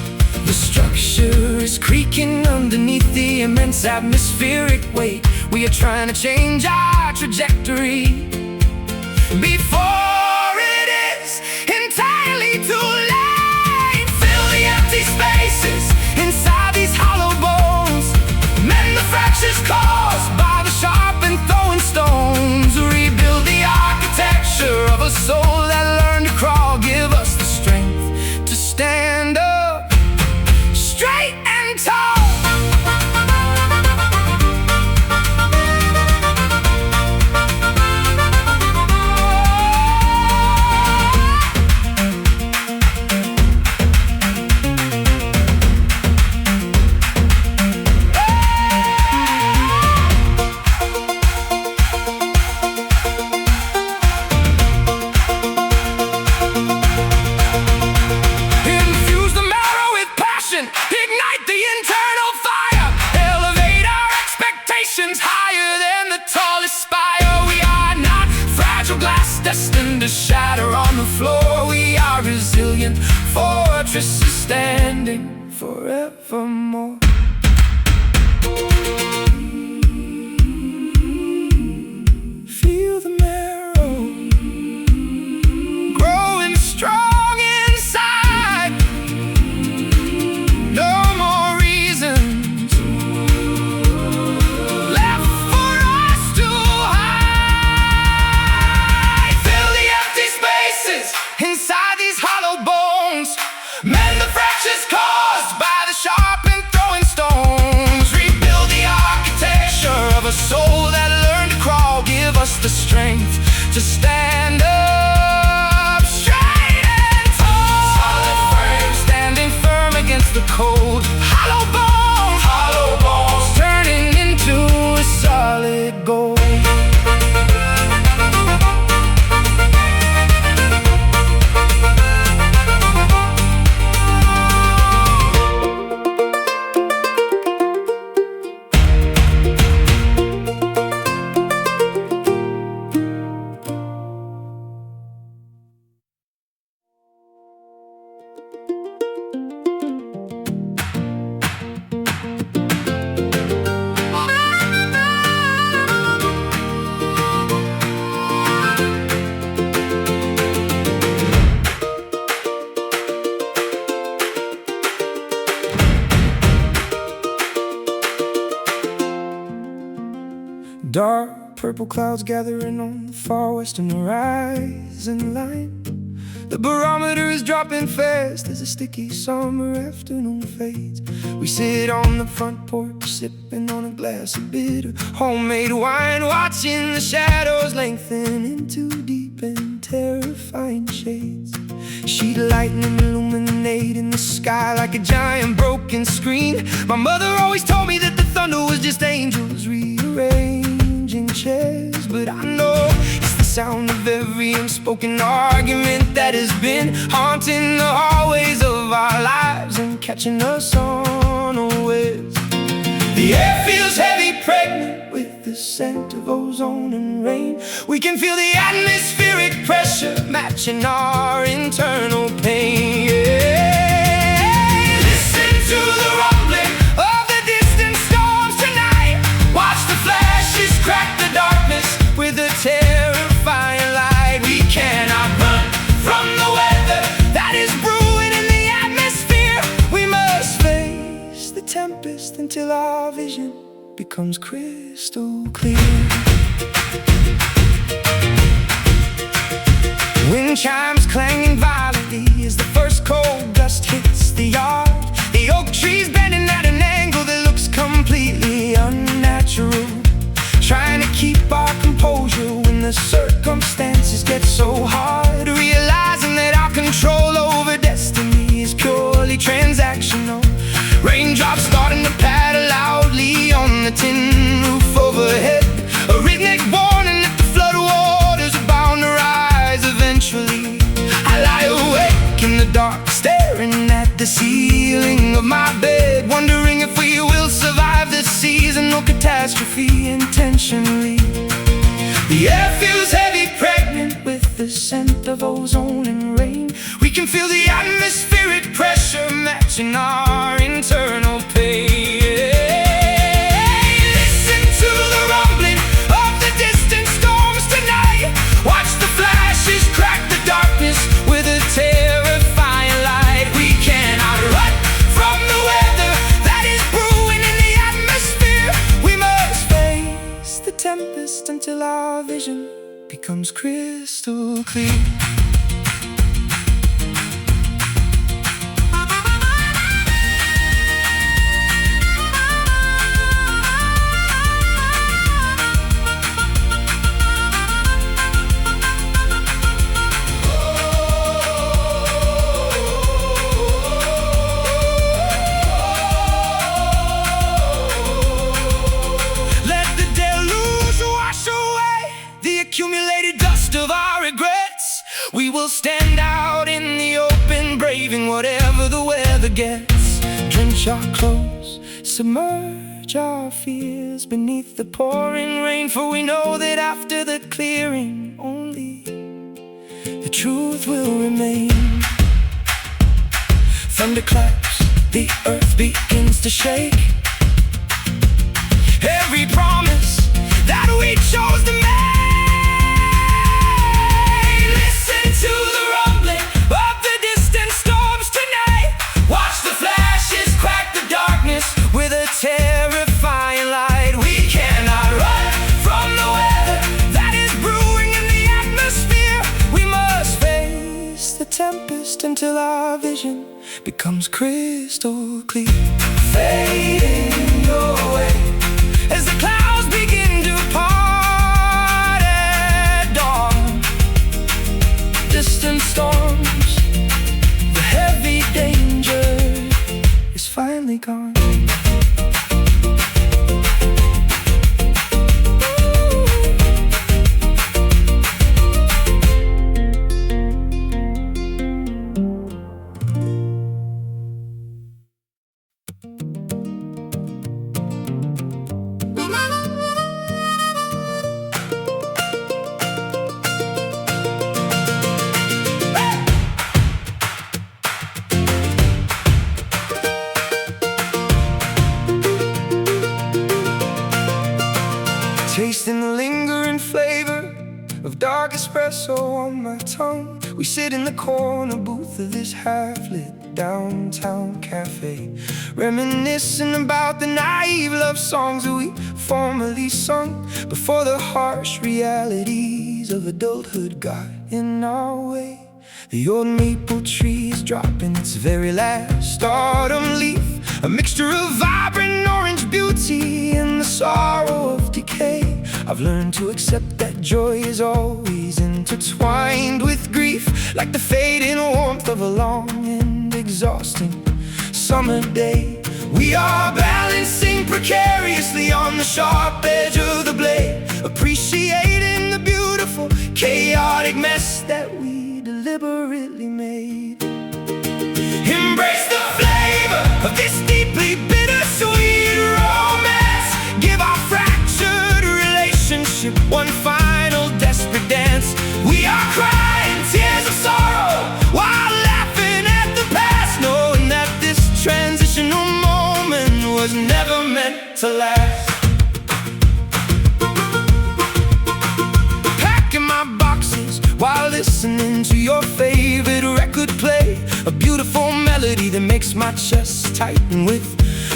The structure is creaking underneath the immense atmospheric weight. We are trying to change our trajectory before it is entirely too late. Fill the empty spaces inside these hollow bones, mend the fractures caused by the sharp and throwing stones. Rebuild the architecture of a soul that learned to crawl. Give us the strength to stand up straight and tall. Ignite the internal fire, elevate our expectations higher than the tallest spire. We are not fragile glass destined to shatter on the floor. We are resilient fortresses standing forevermore. Feel the marrow growing strong. Inside these hollow bones, mend the fractures caused by the sharp and throwing stones. Rebuild the architecture of a soul that learned to crawl. Give us the strength to stand up straight and tall. Solid frame standing firm against the cold. Hollow bones turning into a solid gold. Dark purple clouds gathering on the far western horizon line. The barometer is dropping fast as a sticky summer afternoon fades. We sit on the front porch sipping on a glass of bitter homemade wine, watching the shadows lengthen into deep and terrifying shades. Sheet lightning illuminating the sky like a giant broken screen. My mother always told me that the thunder was just angels rearranging chairs, but I know it's the sound of every unspoken argument that has been haunting the hallways of our lives and catching us unawares. The air feels heavy, pregnant with the scent of ozone and rain. We can feel the atmospheric pressure matching our internal pain. Listen to the rumbling of the distant storms tonight. Watch the flashes crack the darkness with a terrifying light. We cannot run from the weather that is brewing in the atmosphere. We must face the tempest until our vision becomes crystal clear. Wind chimes clanging violently as the first cold gust hits the yard. The oak trees bending at an angle that looks completely unnatural. Trying to keep our composure when the circumstances get so hard. Realizing that our control over destiny is purely transactional. Raindrops starting to patter loudly on the tin roof overhead. A rhythmic warning that the flood waters are bound to rise eventually. I lie awake in the dark, staring at the ceiling of my bed, wondering if we will survive this seasonal catastrophe intentionally. The air feels heavy, pregnant with the scent of ozone and rain. We can feel the atmospheric pressure matching our internal pain. Listen to the rumbling of the distant storms tonight. Watch the flashes crack the darkness with a terrifying light. We cannot run from the weather that is brewing in the atmosphere. We must face the tempest until our vision becomes crystal clear. Accumulated dust of our regrets. We will stand out in the open, braving whatever the weather gets. Drench our clothes, submerge our fears beneath the pouring rain. For we know that after the clearing, only the truth will remain. Thunder claps, the earth begins to shake. Every promise that we chose to make. To the rumbling of the distant storms tonight. Watch the flashes crack the darkness with a terrifying light. We cannot run from the weather that is brewing in the atmosphere. We must face the tempest until our vision becomes crystal clear. Fading away as the clouds begin to part at dawn. Distant storms, the heavy danger is finally gone. Tasting the lingering flavor of dark espresso on my tongue. We sit in the corner booth of this half-lit downtown cafe, reminiscing about the naive love songs that we formerly sung before the harsh realities of adulthood got in our way. The old maple tree is dropping its very last autumn leaf, a mixture of vibrant orange beauty and the sorrow of decay. I've learned to accept that joy is always intertwined with grief, like the fading warmth of a long and exhausting summer day. We are balancing precariously on the sharp edge of the blade, appreciating the beautiful, chaotic mess that we deliberately made. Embrace the flavor of this deeply bittersweet romance. Give our fractured relationship one final desperate dance. We are crying tears of sorrow while laughing at the past, knowing that this transitional moment was never meant to last. Packing my boxes while listening to your favorite record play, a beautiful melody that makes my chest tighten with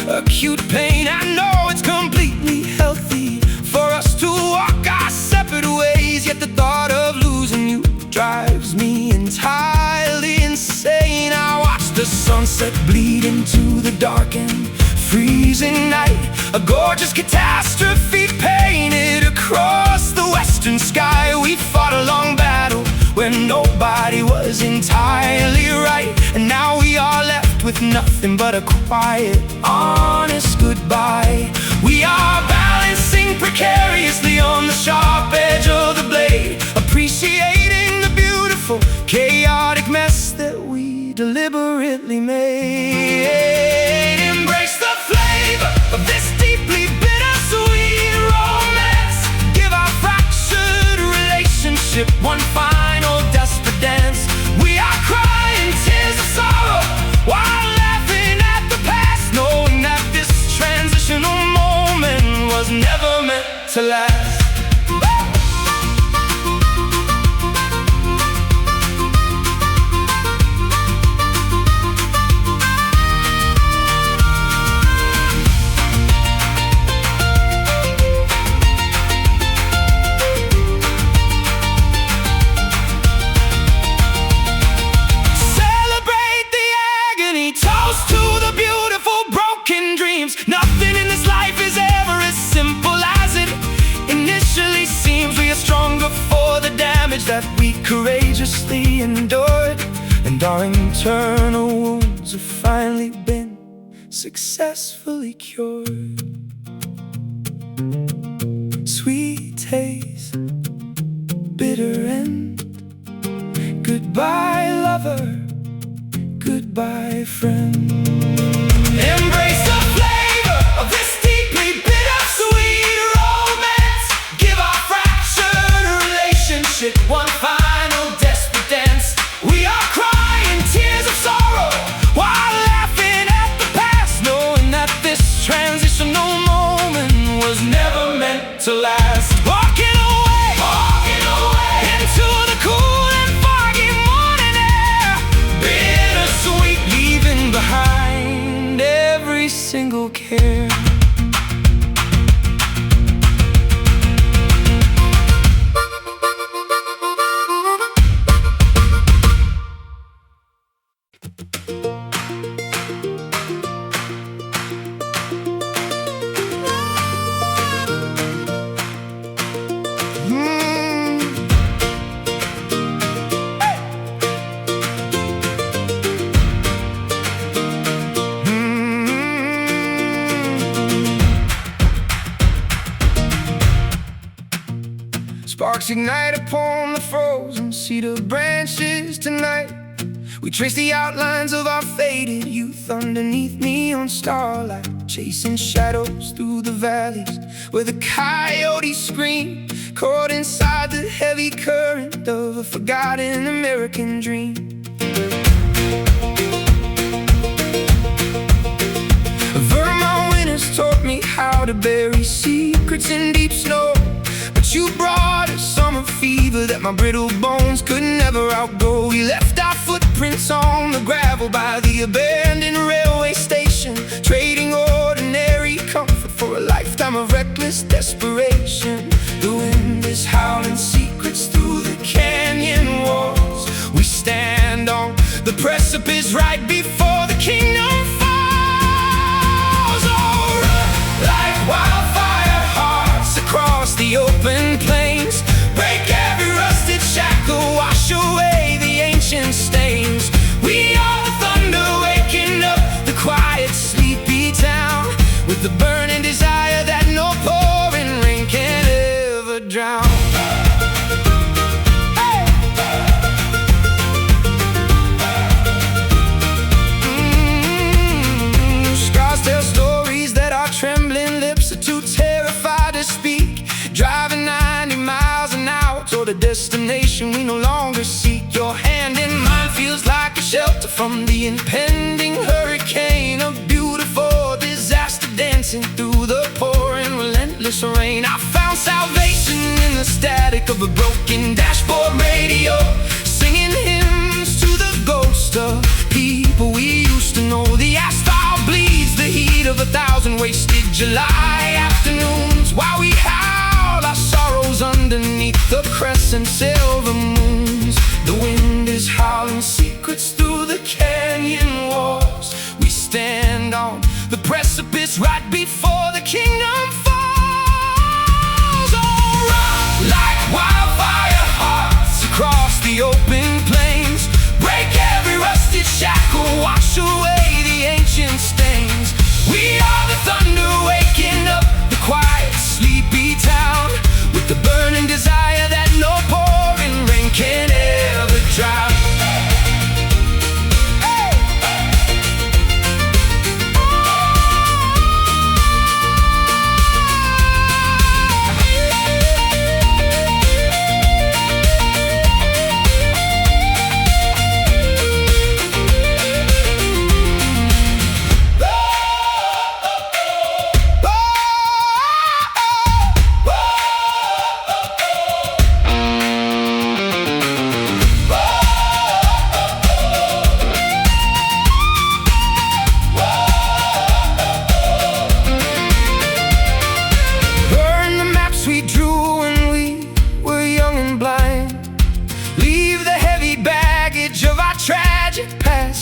acute pain. I know it's completely healthy for us to walk our separate ways, yet the thought of losing you drives me entirely insane. I watch the sunset bleed into the dark and freezing night, a gorgeous catastrophe painted across the western sky. We fought a long battle where nobody was entirely right, and now we are left with nothing but a quiet, honest goodbye. We are balancing precariously on the sharp edge of the blade, appreciating the beautiful, chaotic mess that we deliberately made. Embrace the flavor of this deeply bittersweet romance. Give our fractured relationship one final desperate dance. We are crying tears of sorrow while laughing at the past, knowing that this transitional moment was never meant to last. Nothing in this life is ever as simple as it initially seems. We are stronger for the damage that we courageously endured, and our internal wounds have finally been successfully cured. Sweet taste, bitter end. Goodbye, lover. Goodbye, friend. Embrace the flavor of this deeply bittersweet romance. Give our fractured relationship one final desperate dance. We are crying tears of sorrow while laughing at the past, knowing that this transitional moment was never meant to last. Walking away into the cool and foggy morning air, bittersweet, leaving behind every single care. Sparks ignite upon the frozen cedar branches tonight. We trace the outlines of our faded youth underneath neon starlight, chasing shadows through the valleys where the coyotes scream, caught inside the heavy current of a forgotten American dream. Vermont winters taught me how to bury secrets in deep snow, but you brought a summer fever that my brittle bones could never outgo. We left our footprints on the gravel by the abandoned railway station, trading ordinary comfort for a lifetime of reckless desperation. The wind is howling secrets through the canyon walls. We stand on the precipice right before the kingdom falls. Oh, run like wildfire hearts across the open plains, break every rusted shackle, wash away the ancient stains. We are the thunder waking up the quiet, sleepy town, with the burning desire that no pouring rain can ever drown. the destination we no longer seek. Your hand in mine feels like a shelter from the impending hurricane. A beautiful disaster dancing through the pouring relentless rain. I found salvation in the static of a broken dashboard radio, singing hymns to the ghost of people we used to know. The asphalt bleeds the heat of 1,000 wasted July afternoons, while we howled our sorrows underneath the crescent silver moons. The wind is howling secrets through the canyon walls. We stand on the precipice right before the kingdom falls. Oh, run like wildfire hearts across the open plains. Break every rusted shackle, wash away the ancient stains. We are the thunder waking up the quiet, sleepy town, with the burning desire that no pouring rain can ever drown.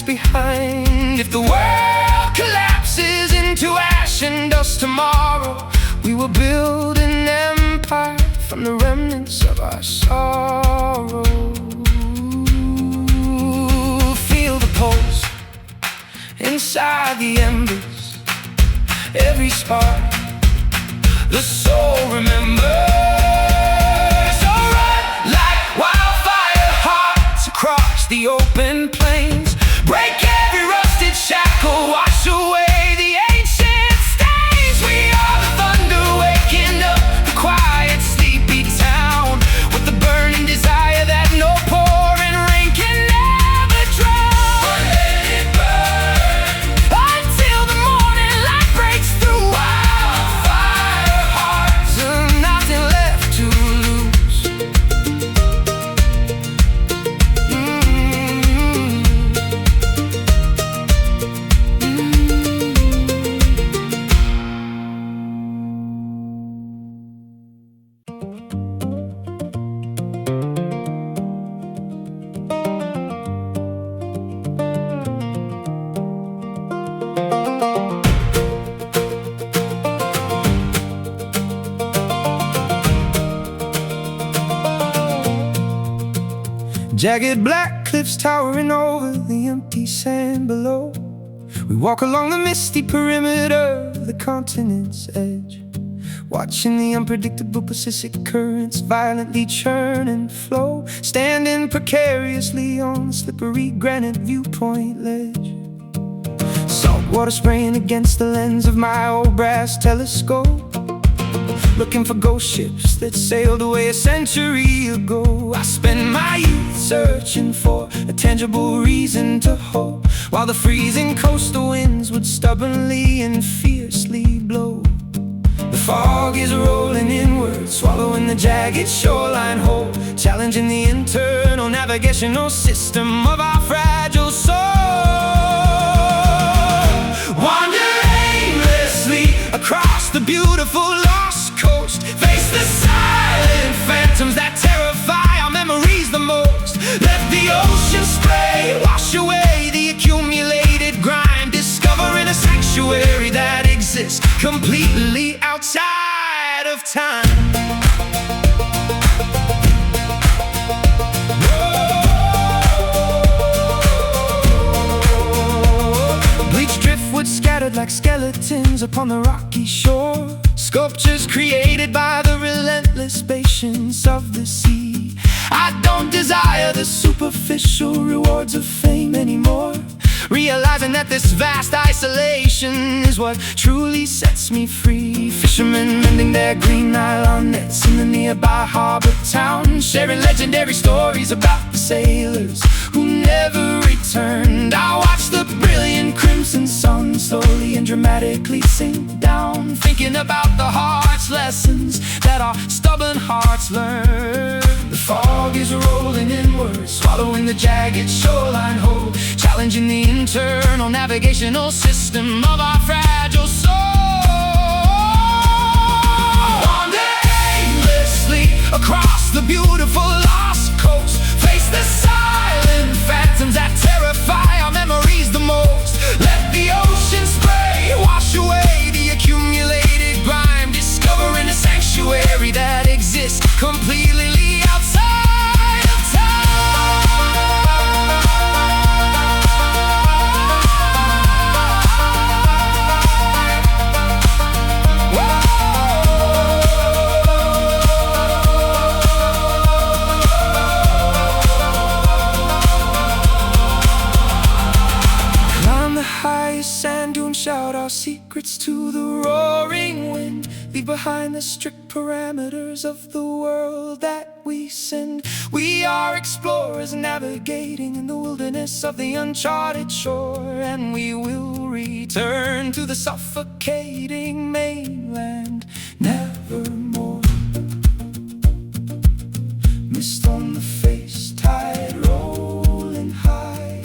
Behind. If the world collapses into ash and dust tomorrow, we will build an empire from the remnants of our sorrow. Feel the pulse inside the embers, every spark the soul remembers. So run like wildfire hearts across the open plains. Break every rusted shackle, wash away the ancient stains. We are the thunder waking up the quiet, sleepy town, with the burning desire that no pouring rain can never drown. Let it burn until the morning light breaks through. Wildfire hearts, nothing left to lose. Jagged black cliffs towering over the empty sand below. We walk along the misty perimeter of the continent's edge, watching the unpredictable Pacific currents violently churn and flow, standing precariously on the slippery granite viewpoint ledge. Salt water spraying against the lens of my old brass telescope, looking for ghost ships that sailed away a century ago. I spent my youth searching for a tangible reason to hope, while the freezing coastal winds would stubbornly and fiercely blow. The fog is rolling inward, swallowing the jagged shoreline whole, challenging the internal navigational system of our fragile soul. Wander aimlessly across the beautiful lost coast, face the silent phantoms that terrify our memories the most. Let the ocean spray wash away the accumulated grime, discovering a sanctuary that exists completely outside of time. Bleached driftwood scattered like skeletons upon the rocky shore, sculptures created by the relentless patience of the sea. I don't desire the superficial rewards of fame anymore. realizing that this vast isolation is what truly sets me free. Fishermen mending their green nylon nets in the nearby harbor town, sharing legendary stories about the sailors who never returned. I watch the brilliant crimson sun slowly and dramatically sink down, thinking about the heart's lessons that our stubborn hearts learn. The fog is rolling inward, swallowing the jagged shoreline whole, challenging the internal navigational system of our fragile soul. Wander aimlessly across the beautiful lost coast, face the silent phantoms that terrify our memories the most. Let the ocean spray wash away the accumulated grime, discovering a sanctuary that exists completely outside of time. Climb the highest sand dune, shout our secrets to the roaring wind, leave behind the strict parameters of the world that we send. We are explorers navigating in the wilderness of the uncharted shore, and we will return to the suffocating mainland nevermore. Mist on the face, tide rolling high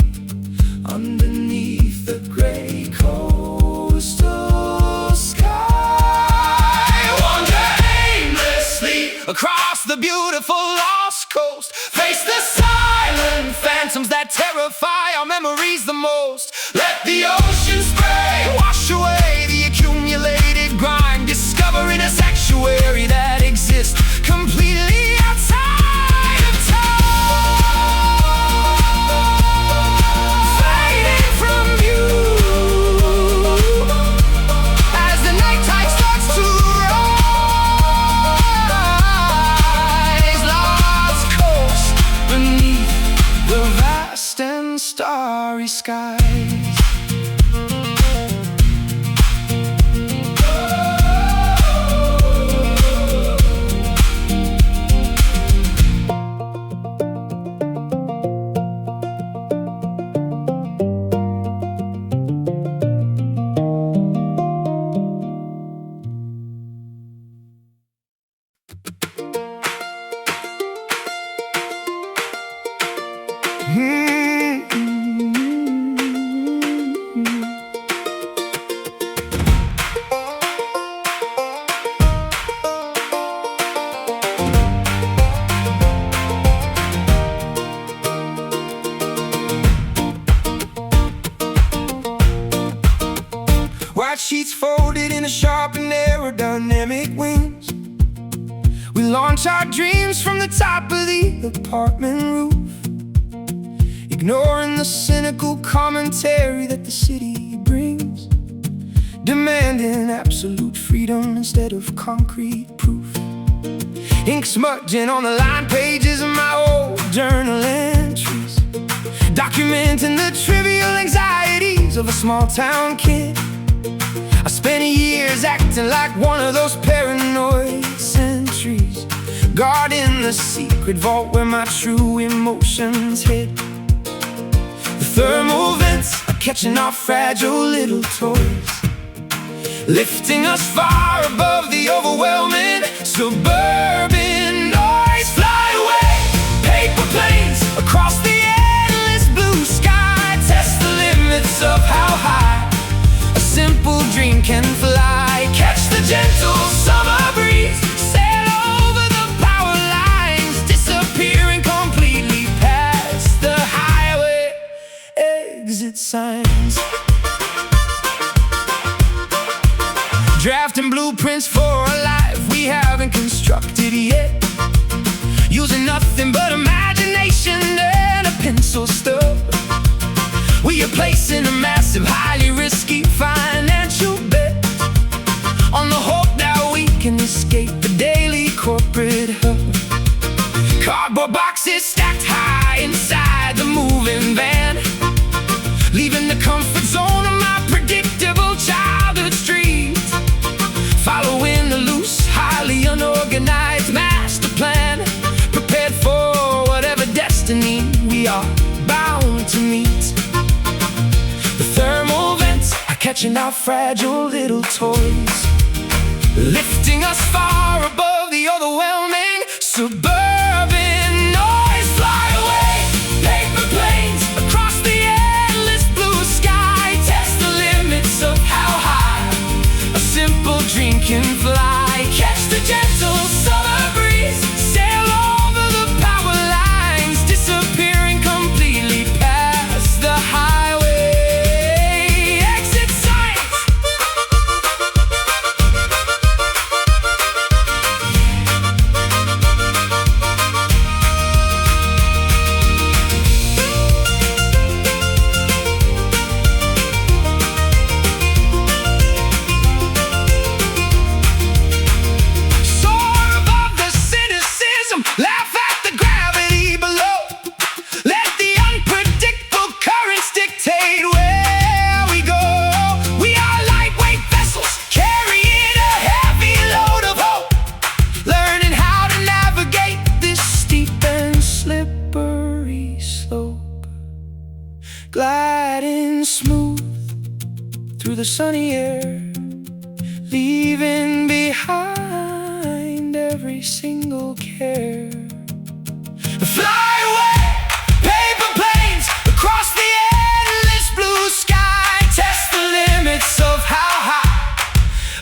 underneath the gray coastal sky. Wander aimlessly across the beautiful lost coast, face the silent phantoms that terrify our memories the most. Let the ocean spray wash away the accumulated grime, discovering a sanctuary that exists completely outside of time. Fading from view as the night tide starts to rise, lost coast beneath the vast and starry skies. White sheets folded in a sharp and aerodynamic wings, we launch our dreams from the top of the apartment roof, ignoring the cynical commentary that the city brings, demanding absolute freedom instead of concrete proof. Ink smudging on the line pages of my old journal entries, documenting the trivial anxieties of a small town kid. I spent years acting like one of those paranoid sentries, guarding the secret vault where my true emotions hid. The thermal vents are catching our fragile little toys, lifting us far above the overwhelming suburban noise. Fly away, paper planes across the endless blue sky, test the limits of how high a simple dream can fly. Catch the gentle summer breeze, sail over the power lines, disappearing completely past the highway exit signs. Drafting blueprints for a life we haven't constructed yet, using nothing but imagination and a pencil stub. We are placing a massive, highly risky financial bet on the hope that we can escape the daily corporate hub. Cardboard boxes stacked high inside the moving van, leaving the crowded streets, following the loose, highly unorganized master plan, prepared for whatever destiny we are bound to meet. The thermal vents are catching our fragile little toys, lifting us far above the overwhelming suburban noise. Fly away, paper planes, across the endless blue sky. Test the limits of how high a simple dream can fly. Catch the gentle summer breeze, sail over the power lines, disappearing completely past the highway. Exit signs. Soar above the cynicism, laugh at the gravity below. Let the unpredictable currents dictate where we go. We are lightweight vessels carrying a heavy load of hope, learning how to navigate this steep and slippery slope, gliding smooth through the sunny air, leaving behind every single care. Fly away, paper planes, across the endless blue sky. Test the limits of how high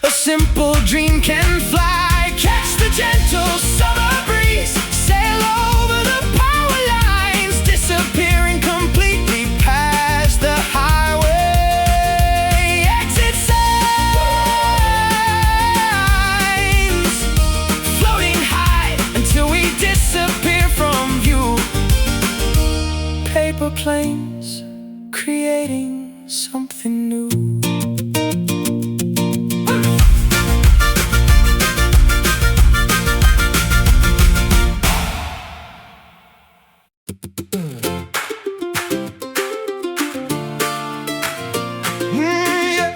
a simple dream can fly. Catch the gentle summer breeze, sail over the power lines, disappearing completely past the highway. Exit signs, floating high until we disappear from view. Paper planes, creating something new. Yeah.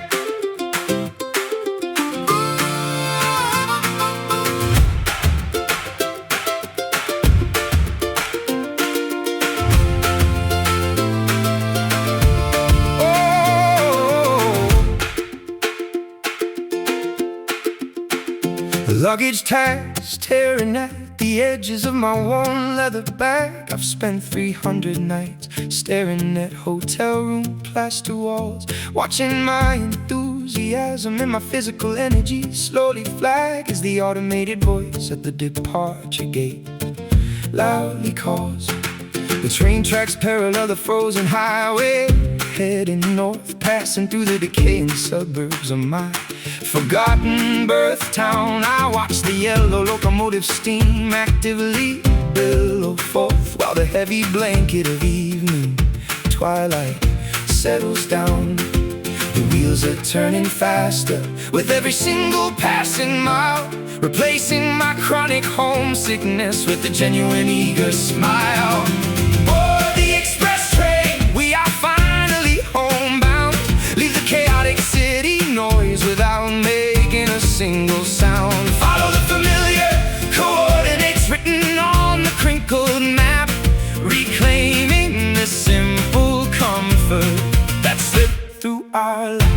Luggage tags tearing at the edges of my worn leather bag. I've spent 300 nights staring at hotel room plaster walls, watching my enthusiasm and my physical energy slowly flag as the automated voice at the departure gate loudly calls. The train tracks parallel the frozen highway, heading north, passing through the decaying suburbs of my forgotten birth town. I watch the yellow locomotive steam actively billow forth, while the heavy blanket of evening twilight settles down. The wheels are turning faster with every single passing mile, replacing my chronic homesickness with a genuine eager smile. Board the express train, we are finally homebound. Leave the chaotic city noise without making a single sound. Follow the familiar coordinates written on the crinkled map, reclaiming the simple comfort that slipped through our lives.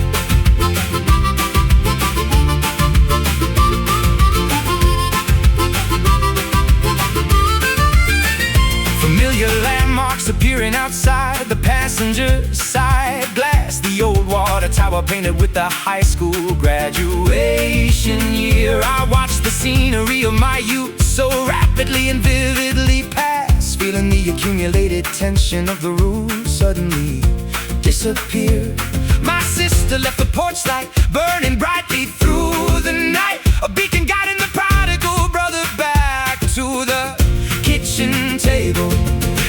Familiar landmarks appearing outside the passenger side glass. The old water tower painted with the high school graduation year. I watch the scenery of my youth so rapidly and vividly pass, feeling the accumulated tension of the room suddenly disappear. My sister left the porch light burning brightly through the night, a beacon guiding the prodigal brother back to the kitchen table.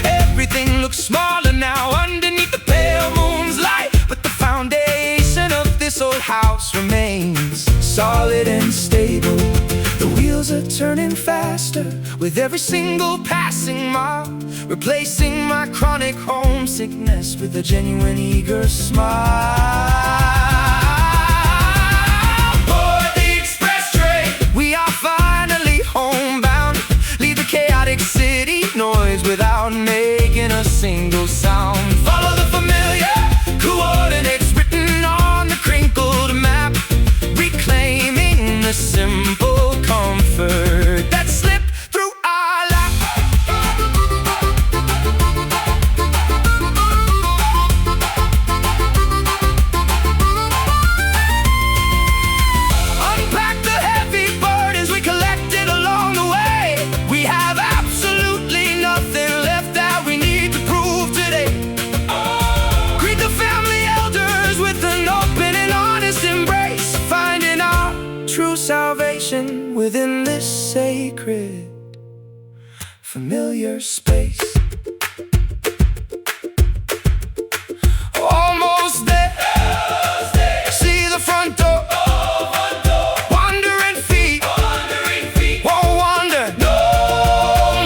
Everything looks smaller now underneath the pale moon's light, but the foundation of this old house remains solid and stable. The wheels are turning faster with every single passing mile, replacing my chronic homesickness with a genuine eager smile. within this sacred, familiar space. Almost there, see the front door. Wandering feet won't wander no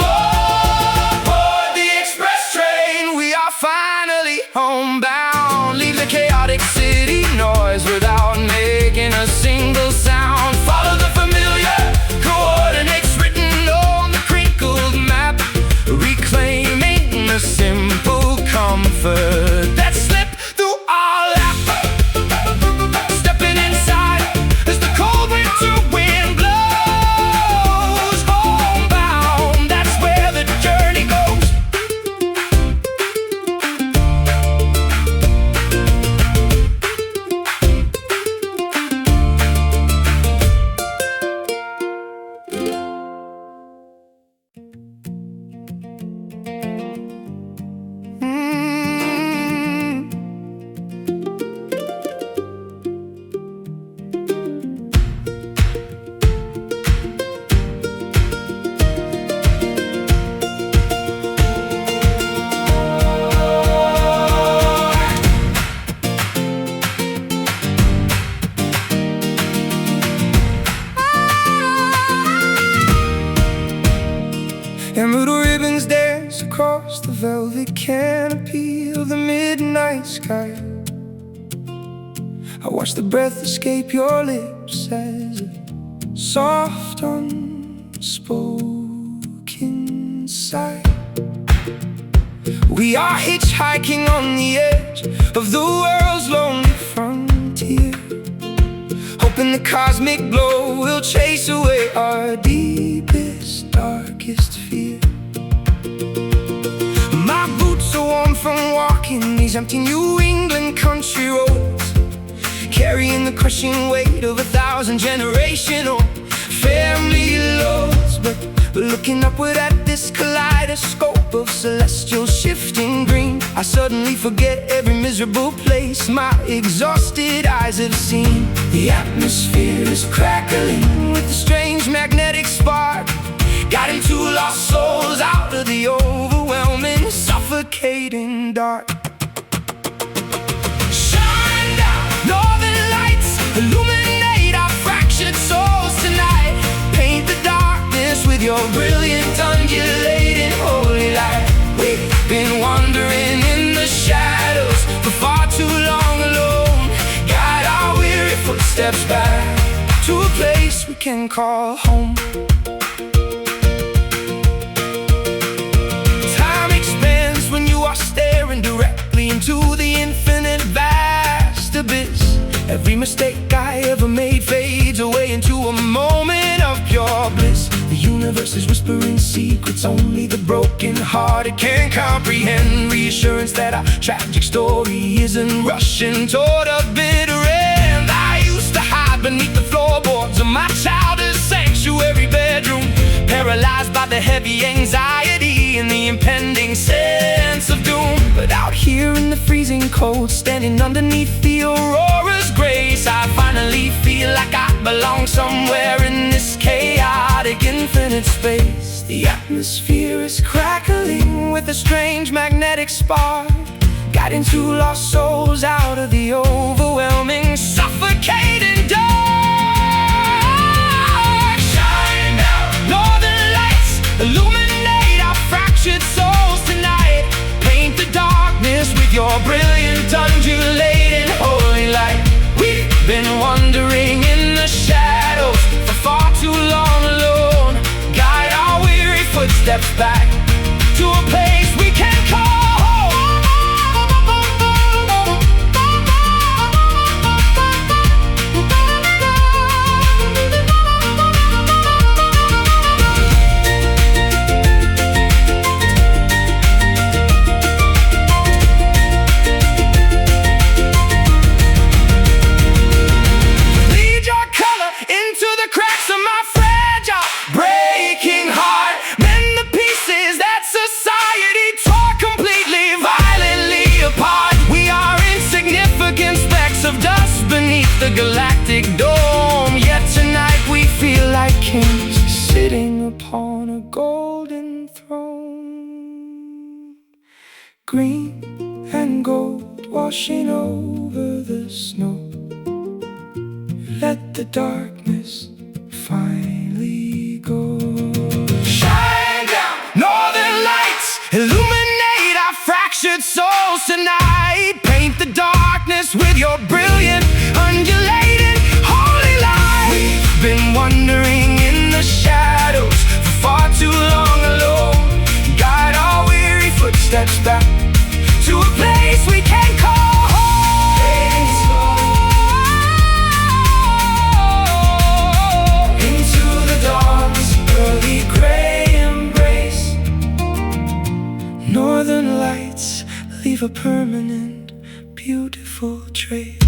more. Board the express train, we are finally homebound. Leave the chaotic city noise without making a single sound. Follow the familiar coordinates written on the crinkled map, reclaiming the simple comfort that slipped through our lap. Stepping inside as the cold winter wind blows. Homebound, that's where the journey goes. Emerald ribbons dance across the velvet canopy of the midnight sky. I watch the breath escape your lips as a soft, unspoken sigh. We are hitchhiking on the edge of the world's lonely frontier, hoping the cosmic glow will chase away our deepest, darkest fear. My boots are warm from walking these empty New England country roads, carrying the crushing weight of 1,000 generational family loads. But looking upward at this kaleidoscope of celestial shifting green, I suddenly forget every miserable place my exhausted eyes have seen. The atmosphere is crackling with a strange magnetic spark, guiding two lost souls out of the overwhelming, suffocating dark. Shine down, northern lights, illuminate our fractured souls tonight. Paint the darkness with your brilliant, undulating holy light. We've been wandering in the shadows for far too long alone. Guide our weary footsteps back to a place we can call home. Staring directly into the infinite vast abyss. Every mistake I ever made fades away into a moment of pure bliss. The universe is whispering secrets only the broken-hearted can comprehend. Reassurance that our tragic story isn't rushing toward a bitter end. I used to hide beneath the floorboards of my childhood sanctuary bedroom, paralyzed by the heavy anxiety and the impending sense of doom. But out here in the freezing cold, standing underneath the aurora's grace, I finally feel like I belong somewhere in this chaotic infinite space. The atmosphere is crackling with a strange magnetic spark, guiding two lost souls out of the overwhelming, suffocating dark. Shine down, northern lights, illuminate our fractured souls tonight. Paint the darkness with your brilliant, undulating holy light. We've been wandering in the shadows for far too long alone. Guide our weary footsteps back to a place we can call home. Cracks of my fragile, breaking heart, mend the pieces that society upon a golden throne. Green and gold washing over the snow. Let the darkness finally go. Shine down, northern lights, illuminate our fractured souls tonight. Paint the darkness with your brilliant, undulating, holy light. We've been wandering in the shadows for far too long alone. Guide our weary footsteps back to a place we can call home. Into the dawn's early gray embrace. Northern lights leave a permanent, beautiful trace.